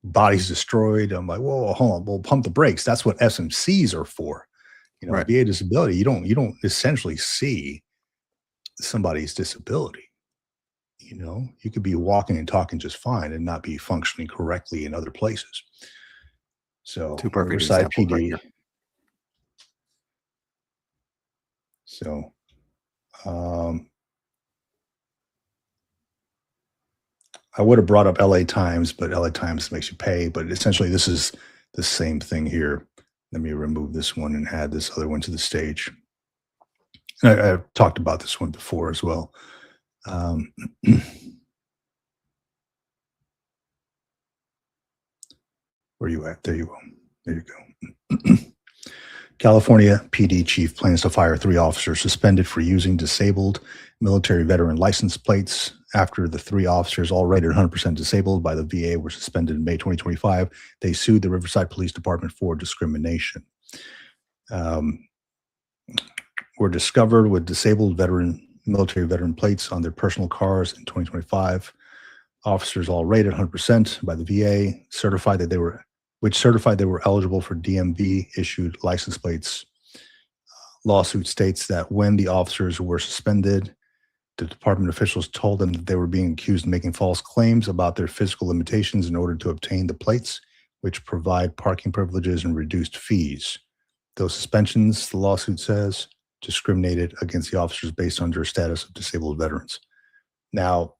body's destroyed. I'm like, whoa, hold on, well, pump the brakes. That's what SMCs are for. You know, right. VA disability, you don't essentially see somebody's disability. You know, you could be walking and talking just fine and not be functioning correctly in other places. So two perfect Riverside examples PD. right here. So I would have brought up LA Times, but LA Times makes you pay. But essentially, this is the same thing here. Let me remove this one and add this other one to the stage. I've talked about this one before as well. Um, where are you at? There you go. There you go. California PD chief plans to fire 3 officers suspended for using disabled military veteran license plates after the 3 officers, all rated 100% disabled by the VA, were suspended in May 2025. They sued the Riverside Police Department for discrimination. Were discovered with disabled military veteran plates on their personal cars in 2025. Officers, all rated 100% by the VA, certified they were eligible for DMV issued license plates. Lawsuit states that when the officers were suspended, the department officials told them that they were being accused of making false claims about their physical limitations in order to obtain the plates, which provide parking privileges and reduced fees. Those suspensions, the lawsuit says, discriminated against the officers based on their status of disabled veterans. Now,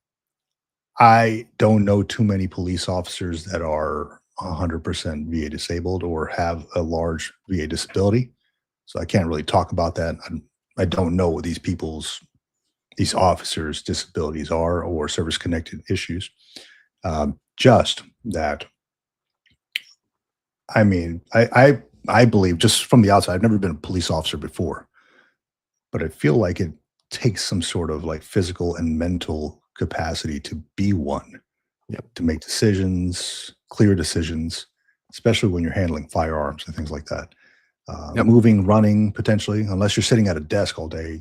I don't know too many police officers that are 100% VA disabled or have a large VA disability, so I can't really talk about that. I don't know what these officers' disabilities are or service-connected issues. Just that, I mean, I believe, just from the outside, I've never been a police officer before, but I feel like it takes some sort of like physical and mental capacity to be one. Yep. To make decisions, clear decisions, especially when you're handling firearms and things like that. Yep. Moving, running, potentially, unless you're sitting at a desk all day,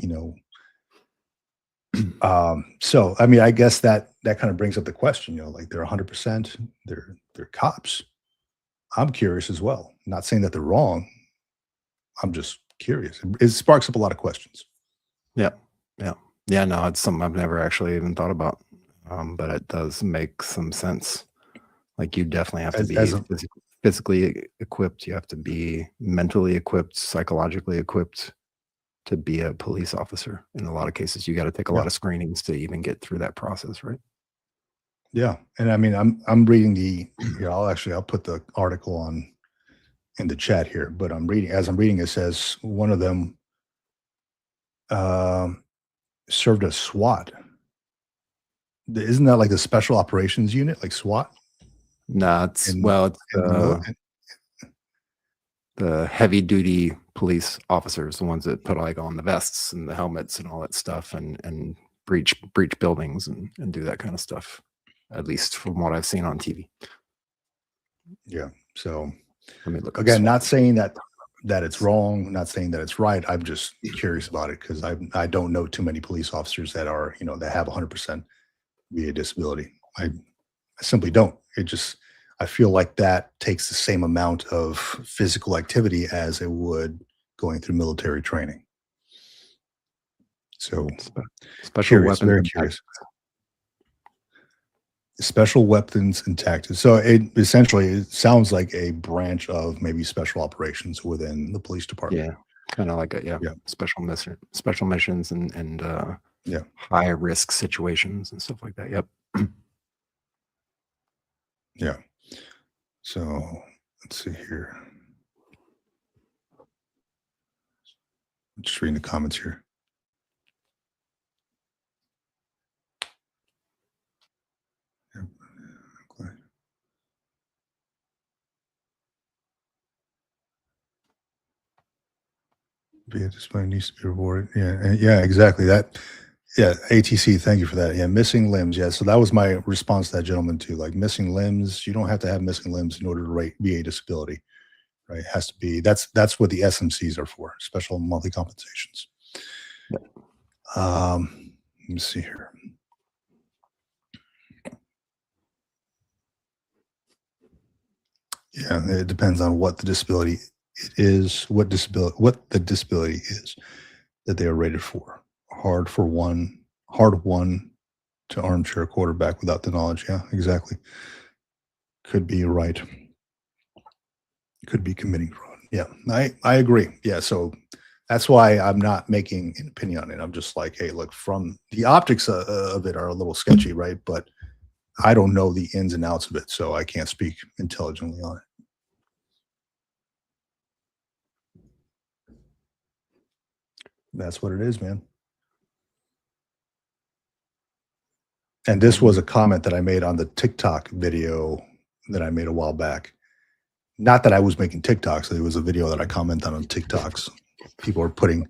so I mean, I guess that kind of brings up the question, like they're 100%, they're cops. I'm curious as well. Not saying that they're wrong. I'm just curious. It sparks up a lot of questions. Yeah. No, it's something I've never actually even thought about, but it does make some sense. Like, you definitely have to be physically equipped. You have to be mentally equipped, psychologically equipped to be a police officer. In a lot of cases, you got to take a lot of screenings to even get through that process, right? Yeah, and I mean, I'm reading here. I'll put the article in the chat here, but I'm reading, it says one of them served as SWAT. Isn't that like the Special Operations Unit, like SWAT? No, it's the heavy duty police officers, the ones that put like on the vests and the helmets and all that stuff, and breach buildings and do that kind of stuff. At least from what I've seen on TV. Yeah. So let me look again. Not saying that it's wrong. Not saying that it's right. I'm just curious about it because I don't know too many police officers that are that have 100% VA disability. I simply don't. I feel like that takes the same amount of physical activity as it would going through military training. So special weapons, very curious. Special weapons and tactics. So it sounds like a branch of maybe special operations within the police department. Yeah, kind of like special missions and high risk situations and stuff like that. Yep. Yeah. So let's see here. I'm just reading the comments here. VA display needs to be rewarded. Yeah, exactly. That. Yeah, ATC, thank you for that. Yeah, missing limbs. Yeah, so that was my response to that gentleman too. Like missing limbs, you don't have to have missing limbs in order to rate VA disability, right? It has to be, that's what the SMCs are for, special monthly compensations. Let me see here. Yeah, it depends on what the disability is, what the disability is that they are rated for. Hard won to armchair quarterback without the knowledge. Yeah, exactly. Could be right. Could be committing fraud. Yeah, I agree. Yeah, so that's why I'm not making an opinion on it. I'm just like, hey, look, from the optics of it are a little sketchy, right? But I don't know the ins and outs of it, so I can't speak intelligently on it. That's what it is, man. And this was a comment that I made on the TikTok video that I made a while back. Not that I was making TikToks. It was a video that I commented on TikToks. People are putting,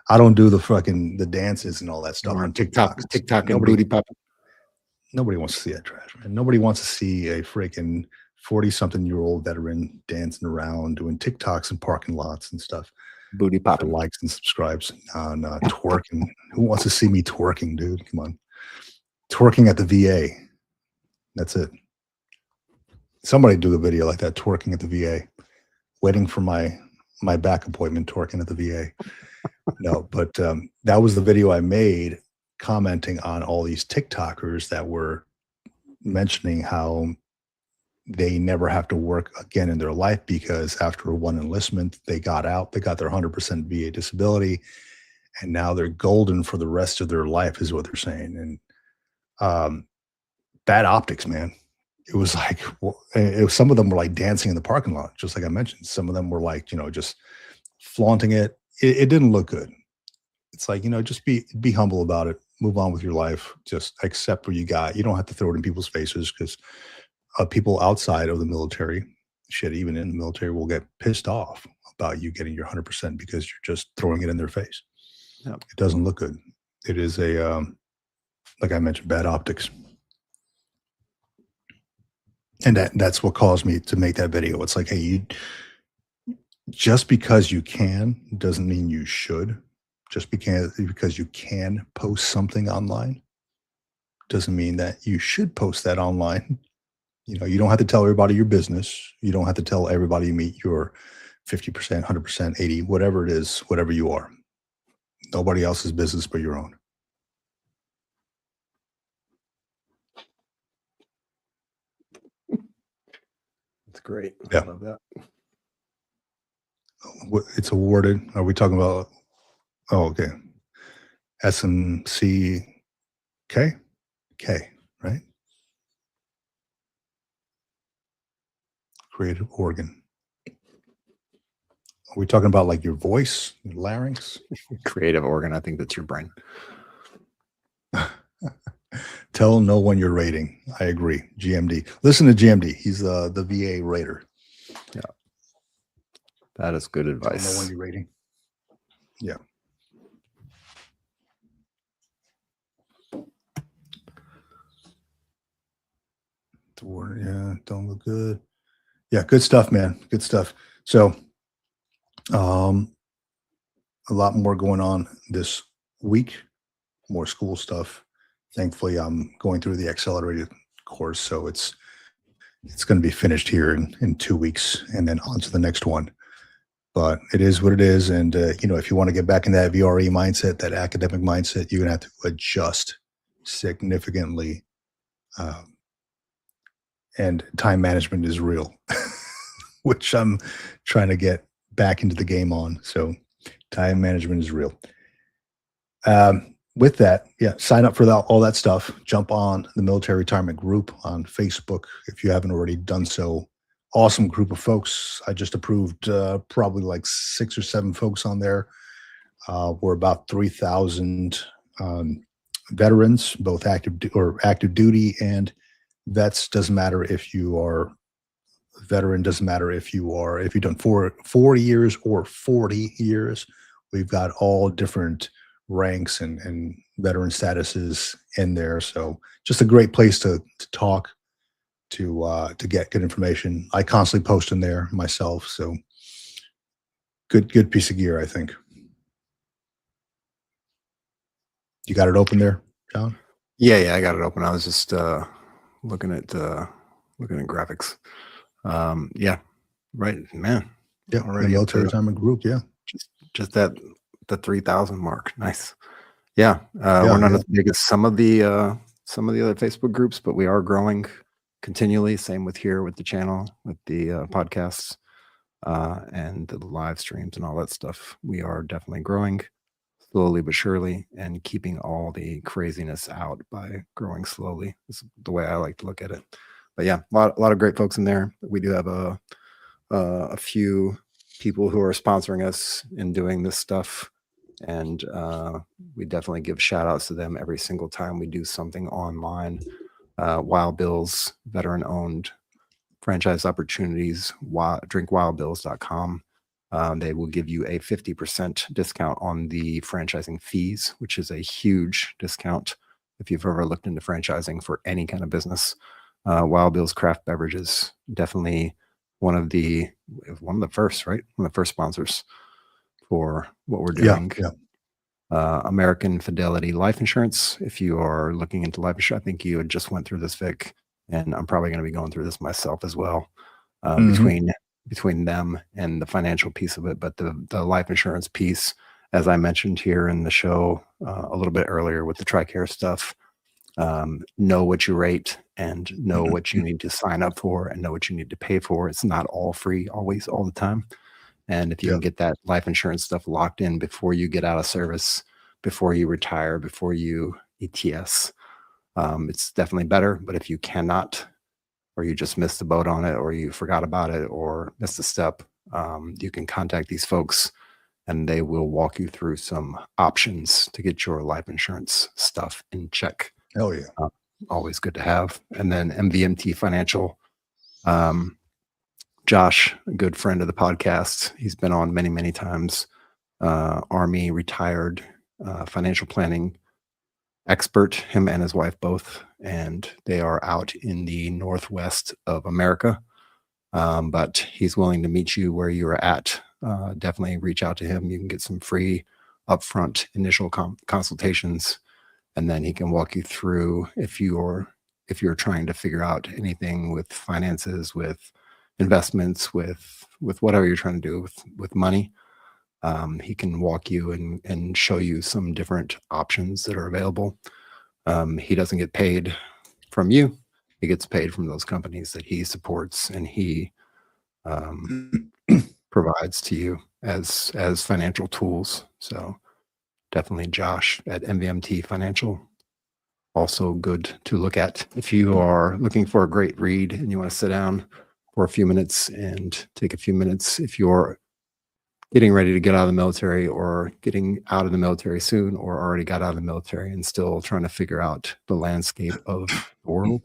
I don't do the dances and all that stuff on TikToks. TikTok and booty popping. Nobody wants to see that trash, man. Nobody wants to see a freaking 40-something-year-old veteran dancing around doing TikToks in parking lots and stuff. Booty For popping. likes and subscribes. No, twerking. Who wants to see me twerking, dude? Come on. Twerking at the VA. That's it. Somebody do a video like that, twerking at the VA. Waiting for my back appointment, twerking at the VA. No, but that was the video I made commenting on all these TikTokers that were mentioning how they never have to work again in their life because after one enlistment, they got out, they got their 100% VA disability, and now they're golden for the rest of their life, is what they're saying. And bad optics, man. It was like, some of them were like dancing in the parking lot, just like I mentioned. Some of them were like, just flaunting it. It didn't look good. It's like, just be humble about it. Move on with your life. Just accept what you got. You don't have to throw it in people's faces because people outside of the military, shit, even in the military, will get pissed off about you getting your 100% because you're just throwing it in their face. Yep. It doesn't look good. It is like I mentioned, bad optics. And that's what caused me to make that video. It's like, hey, just because you can doesn't mean you should. Just because you can post something online doesn't mean that you should post that online. You don't have to tell everybody your business. You don't have to tell everybody you meet your 50%, 100%, 80, whatever it is, whatever you are. Nobody else's business but your own. That's great. Yeah. I love that. It's awarded. Are we talking about? Oh, okay. SMCK? K, right? Creative organ. Are we talking about like your voice, your larynx? Creative organ. I think that's your brain. Tell no one you're rating. I agree. GMD. Listen to GMD. He's the VA rater. Yeah. That is good advice. Tell no one you're rating. Yeah. Yeah, don't look good. Yeah, good stuff, man. Good stuff. So a lot more going on this week, more school stuff. Thankfully, I'm going through the accelerated course, so it's going to be finished here in 2 weeks and then on to the next one. But it is what it is. And, if you want to get back in that VRE mindset, that academic mindset, you're going to have to adjust significantly. And time management is real, which I'm trying to get back into the game on. So time management is real. With that, yeah, sign up for all that stuff. Jump on the military retirement group on Facebook if you haven't already done so. Awesome group of folks. I just approved probably like 6 or 7 folks on there. We're about 3,000 veterans, both active duty and vets. Doesn't matter if you are a veteran. Doesn't matter if you've done 4 years or 40 years. We've got all different ranks and veteran statuses in there. So just a great place to talk, to get good information. I constantly post in there myself. So good piece of gear, I think. You got it open there, John? Yeah, I got it open. I was just looking at graphics. Yeah, right, man. Yeah, already military retirement group. Yeah, just the 3,000 mark. Nice. Yeah, we're not as big as some of the other Facebook groups, but we are growing continually. Same with here with the channel, with the podcasts and the live streams and all that stuff. We are definitely growing slowly but surely, and keeping all the craziness out by growing slowly is the way I like to look at it. But yeah, a lot of great folks in there. We do have a few people who are sponsoring us in doing this stuff. And we definitely give shout outs to them every single time we do something online. Wild Bills, veteran owned franchise opportunities, drinkwildbills.com. They will give you a 50% discount on the franchising fees, which is a huge discount if you've ever looked into franchising for any kind of business. Wild Bill's Craft Beverages, definitely one of the first, right? One of the first sponsors for what we're doing. Yeah. American Fidelity Life Insurance. If you are looking into life insurance, I think you had just went through this, Vic, and I'm probably going to be going through this myself as well. Between them and the financial piece of it, but the life insurance piece, as I mentioned here in the show a little bit earlier with the TRICARE stuff, know what you rate and know what you need to sign up for and know what you need to pay for. It's not all free always all the time. And if you can get that life insurance stuff locked in before you get out of service, before you retire, before you ETS, it's definitely better. But if you cannot, or you just missed the boat on it, or you forgot about it, or missed a step, you can contact these folks and they will walk you through some options to get your life insurance stuff in check. Hell yeah. Always good to have. And then MVMT Financial. Josh, a good friend of the podcast. He's been on many, many times. Army retired financial planning expert, him and his wife both, and they are out in the northwest of America. But he's willing to meet you where you're at. Definitely reach out to him. You can get some free upfront initial consultations, and then he can walk you through if you're trying to figure out anything with finances, with investments, with whatever you're trying to do with money. He can walk you and show you some different options that are available. He doesn't get paid from you. He gets paid from those companies that he supports and he provides to you as financial tools. So definitely Josh at MVMT Financial. Also good to look at if you are looking for a great read and you want to sit down for a few minutes and take a few minutes. If you're getting ready to get out of the military or getting out of the military soon or already got out of the military and still trying to figure out the landscape of the world,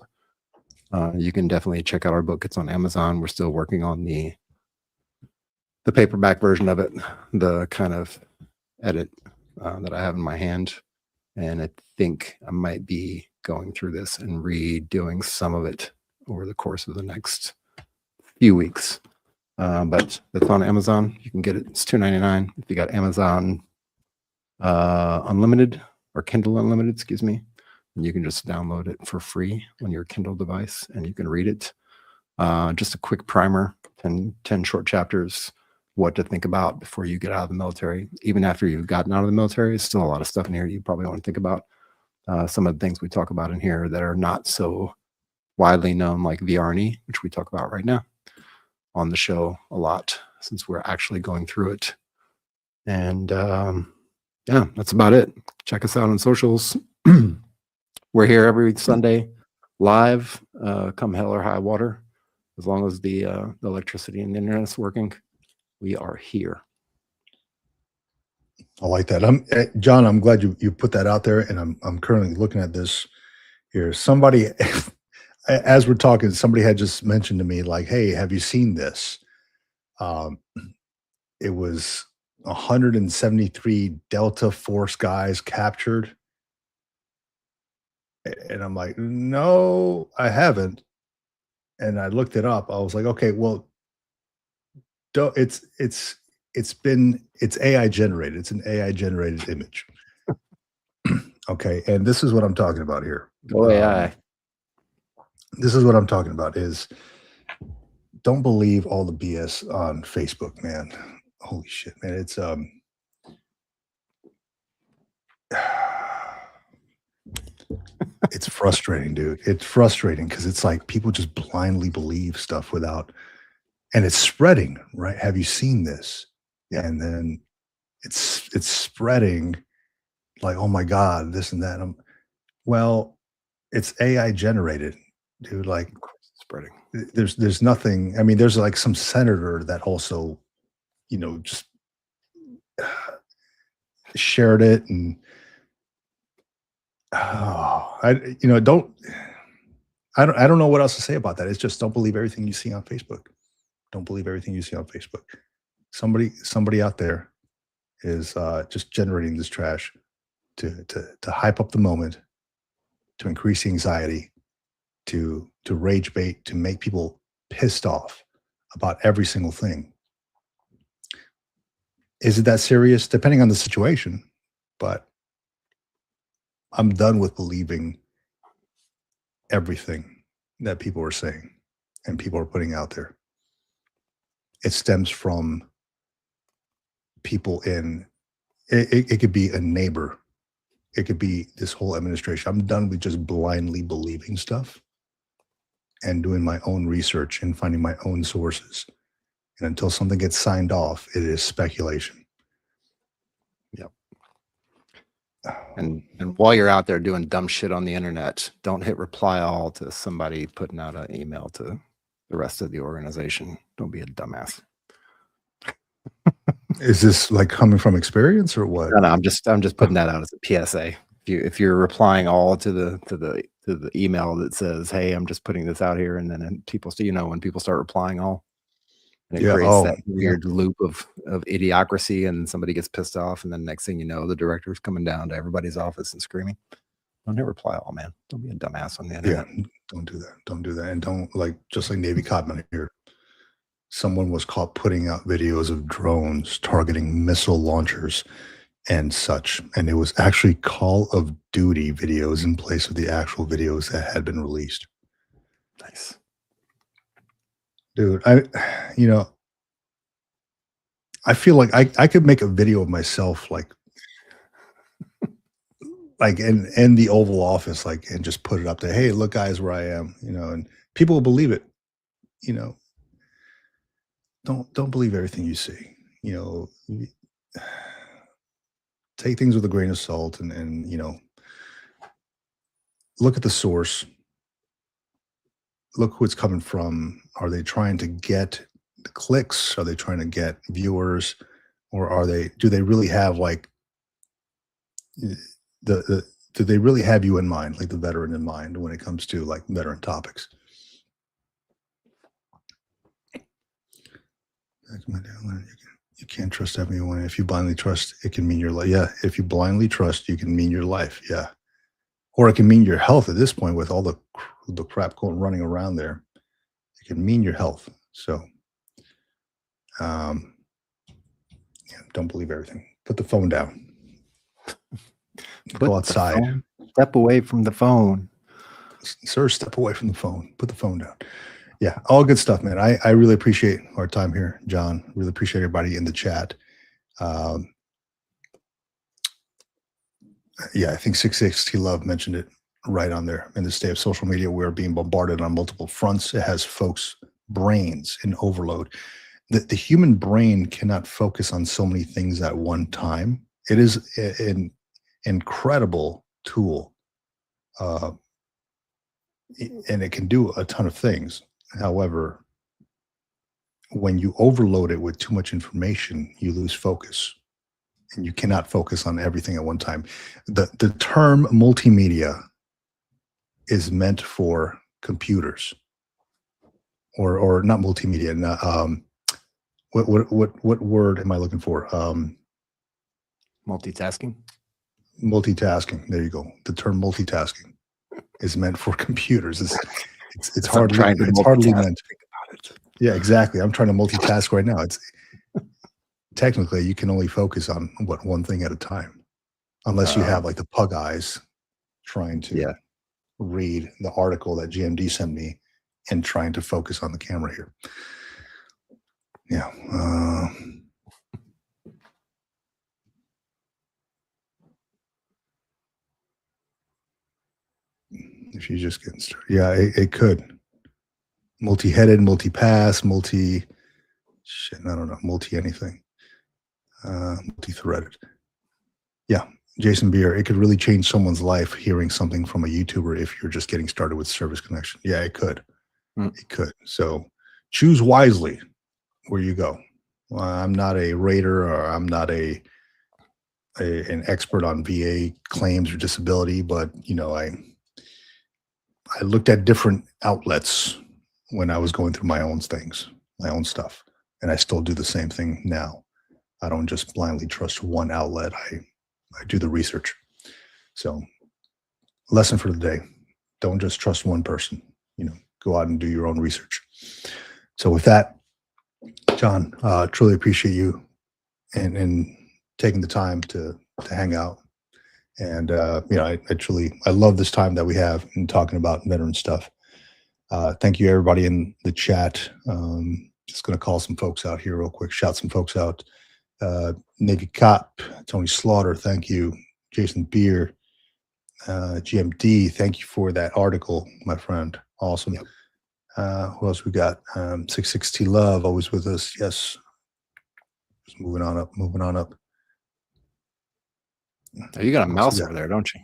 you can definitely check out our book. It's on Amazon. We're still working on the paperback version of it, the kind of edit that I have in my hand. And I think I might be going through this and redoing some of it over the course of the next few weeks. But it's on Amazon. You can get it. It's $2.99 if you got Amazon Unlimited or Kindle Unlimited, excuse me. And you can just download it for free on your Kindle device and you can read it. Just a quick primer, 10 short chapters, what to think about before you get out of the military. Even after you've gotten out of the military, there's still a lot of stuff in here you probably want to think about. Some of the things we talk about in here that are not so widely known, like VRNE, which we talk about right now on the show a lot since we're actually going through it. And yeah, that's about it. Check us out on socials. We're here every Sunday live, come hell or high water. As long as the electricity and the internet is working, we are here. I like that. John, I'm glad you put that out there, and I'm currently looking at this here. Somebody, as we're talking, somebody had just mentioned to me, like, "Hey, have you seen this?" It was 173 Delta Force guys captured, and I'm like, "No, I haven't." And I looked it up. I was like, "Okay, well, it's AI generated. It's an AI generated image." Okay, and this is what I'm talking about here. Oh, AI. This is what I'm talking about is don't believe all the BS on Facebook, man. Holy shit, man. It's it's frustrating, dude. It's frustrating because it's like people just blindly believe stuff without, and it's spreading, right? Have you seen this? Yeah. And then it's spreading like, oh my God, this and that. Well, it's AI generated, dude. Like, Of course, it's spreading. there's nothing. I mean, there's like some senator that also, just shared it, and don't. I don't know what else to say about that. It's just don't believe everything you see on Facebook. Don't believe everything you see on Facebook. Somebody out there is just generating this trash to hype up the moment, to increase the anxiety, to rage bait, to make people pissed off about every single thing. Is it that serious? Depending on the situation, but I'm done with believing everything that people are saying and people are putting out there. It stems from people in it could be a neighbor, it could be this whole administration. I'm done with just blindly believing stuff and doing my own research and finding my own sources. And until something gets signed off, it is speculation. Yep. And while you're out there doing dumb shit on the internet, don't hit reply all to somebody putting out an email to the rest of the organization. Don't be a dumbass. Is this like coming from experience or what? No, I'm just putting that out as a PSA. If you're replying all to the email that says, "Hey, I'm just putting this out here," and then people, when people start replying all, and it creates that weird loop of idiocracy, and somebody gets pissed off, and then next thing you know, the director's coming down to everybody's office and screaming. Don't hit reply all, man. Don't be a dumbass on the internet. Yeah, don't do that. Don't do that, and don't just like Navy Codman here. Someone was caught putting out videos of drones targeting missile launchers and such. And it was actually Call of Duty videos in place of the actual videos that had been released. Nice. Dude, I feel like I could make a video of myself like in the Oval Office, and just put it up there. Hey, look, guys, where I am, and people will believe it. Don't believe everything you see. Take things with a grain of salt, and look at the source. Look who it's coming from. Are they trying to get the clicks? Are they trying to get viewers, or do they really have do they really have you in mind, like the veteran in mind, when it comes to like veteran topics? You can't trust everyone. If you blindly trust, it can mean your life. Yeah, if you blindly trust, you can mean your life. Yeah, or it can mean your health. At this point, with all the crap running around there, it can mean your health. So, don't believe everything. Put the phone down. Go outside. Step away from the phone. Sir, step away from the phone. Put the phone down. Yeah, all good stuff, man. I really appreciate our time here, John. Really appreciate everybody in the chat. Yeah, I think 660 Love mentioned it right on there. In this day of social media, we're being bombarded on multiple fronts. It has folks' brains in overload. The human brain cannot focus on so many things at one time. It is an incredible tool, and it can do a ton of things. However, when you overload it with too much information, you lose focus, and you cannot focus on everything at one time. The term multimedia is meant for computers, or not multimedia. What word am I looking for? Multitasking. Multitasking. There you go. The term multitasking is meant for computers. It's hardly meant. About it. Yeah, exactly. I'm trying to multitask right now. It's technically you can only focus on one thing at a time, unless you have like the pug eyes trying to read the article that GMD sent me and trying to focus on the camera here. Yeah. If you just getting started. Yeah, it could. Multi-headed, multi-pass, I don't know, multi-anything. Multi-threaded. Yeah, Jason Beer, it could really change someone's life hearing something from a YouTuber if you're just getting started with service connection. Yeah, it could. It could. So choose wisely where you go. I'm not a raider, or I'm not a an expert on VA claims or disability, but I looked at different outlets when I was going through my own things, my own stuff, and I still do the same thing now. I don't just blindly trust one outlet. I do the research. So, lesson for the day: don't just trust one person. Go out and do your own research. So, with that, John, truly appreciate you and taking the time to hang out. And I love this time that we have in talking about veteran stuff. Thank you, everybody in the chat. Just going to call some folks out here real quick. Shout some folks out. Navy Cop, Tony Slaughter, thank you. Jason Beer, GMD, thank you for that article, my friend. Awesome. Yep. Who else we got? 660 Love, always with us. Yes. Just moving on up. Oh, you got a mouse over there, don't you?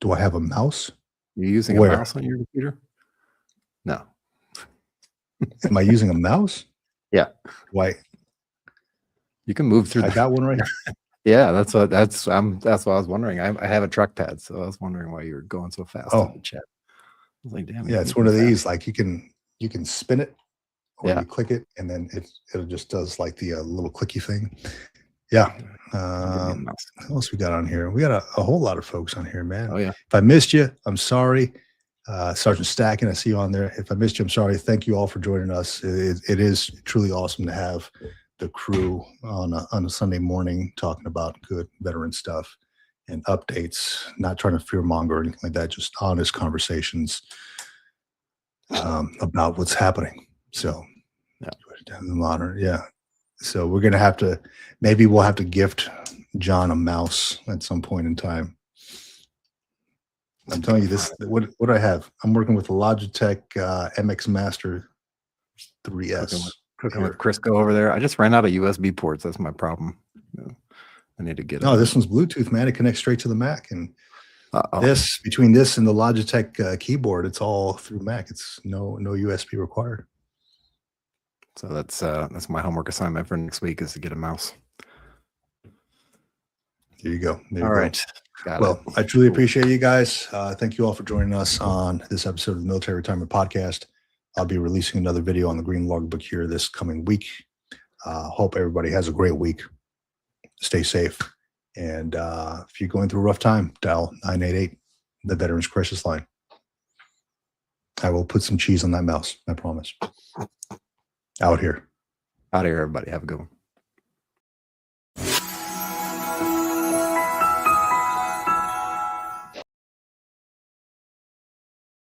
Do I have a mouse? You're using Where? a mouse on your computer? No. Am I using a mouse? Yeah. Why? You can move through. I got one right here. Yeah, that's what I was wondering. I have a trackpad, so I was wondering why you were going so fast in the chat. I was like, damn. Yeah, it's one of these. Like you can spin it, or you click it, and then it just does like the little clicky thing. Yeah. What else we got on here? We got a whole lot of folks on here, man. Oh yeah. If I missed you, I'm sorry. Sergeant Stacken, I see you on there. If I missed you, I'm sorry. Thank you all for joining us. It is truly awesome to have the crew on a Sunday morning talking about good veteran stuff and updates, not trying to fear monger or anything like that, just honest conversations about what's happening. So yeah. So we're going to have to, maybe we'll have to gift John a mouse at some point in time. I'm telling you this, what do I have? I'm working with the Logitech MX Master 3S. Cooking with Crisco over there. I just ran out of USB ports. That's my problem. I need to get it. No, this one's Bluetooth, man. It connects straight to the Mac. And between this and the Logitech keyboard, it's all through Mac. It's no USB required. So that's my homework assignment for next week is to get a mouse. There you go. All right. Well, I truly appreciate you guys. Thank you all for joining us on this episode of the Military Retirement Podcast. I'll be releasing another video on the Green Logbook here this coming week. Hope everybody has a great week. Stay safe. And if you're going through a rough time, dial 988, the Veterans Crisis Line. I will put some cheese on that mouse. I promise. Out here, everybody. Have a good one.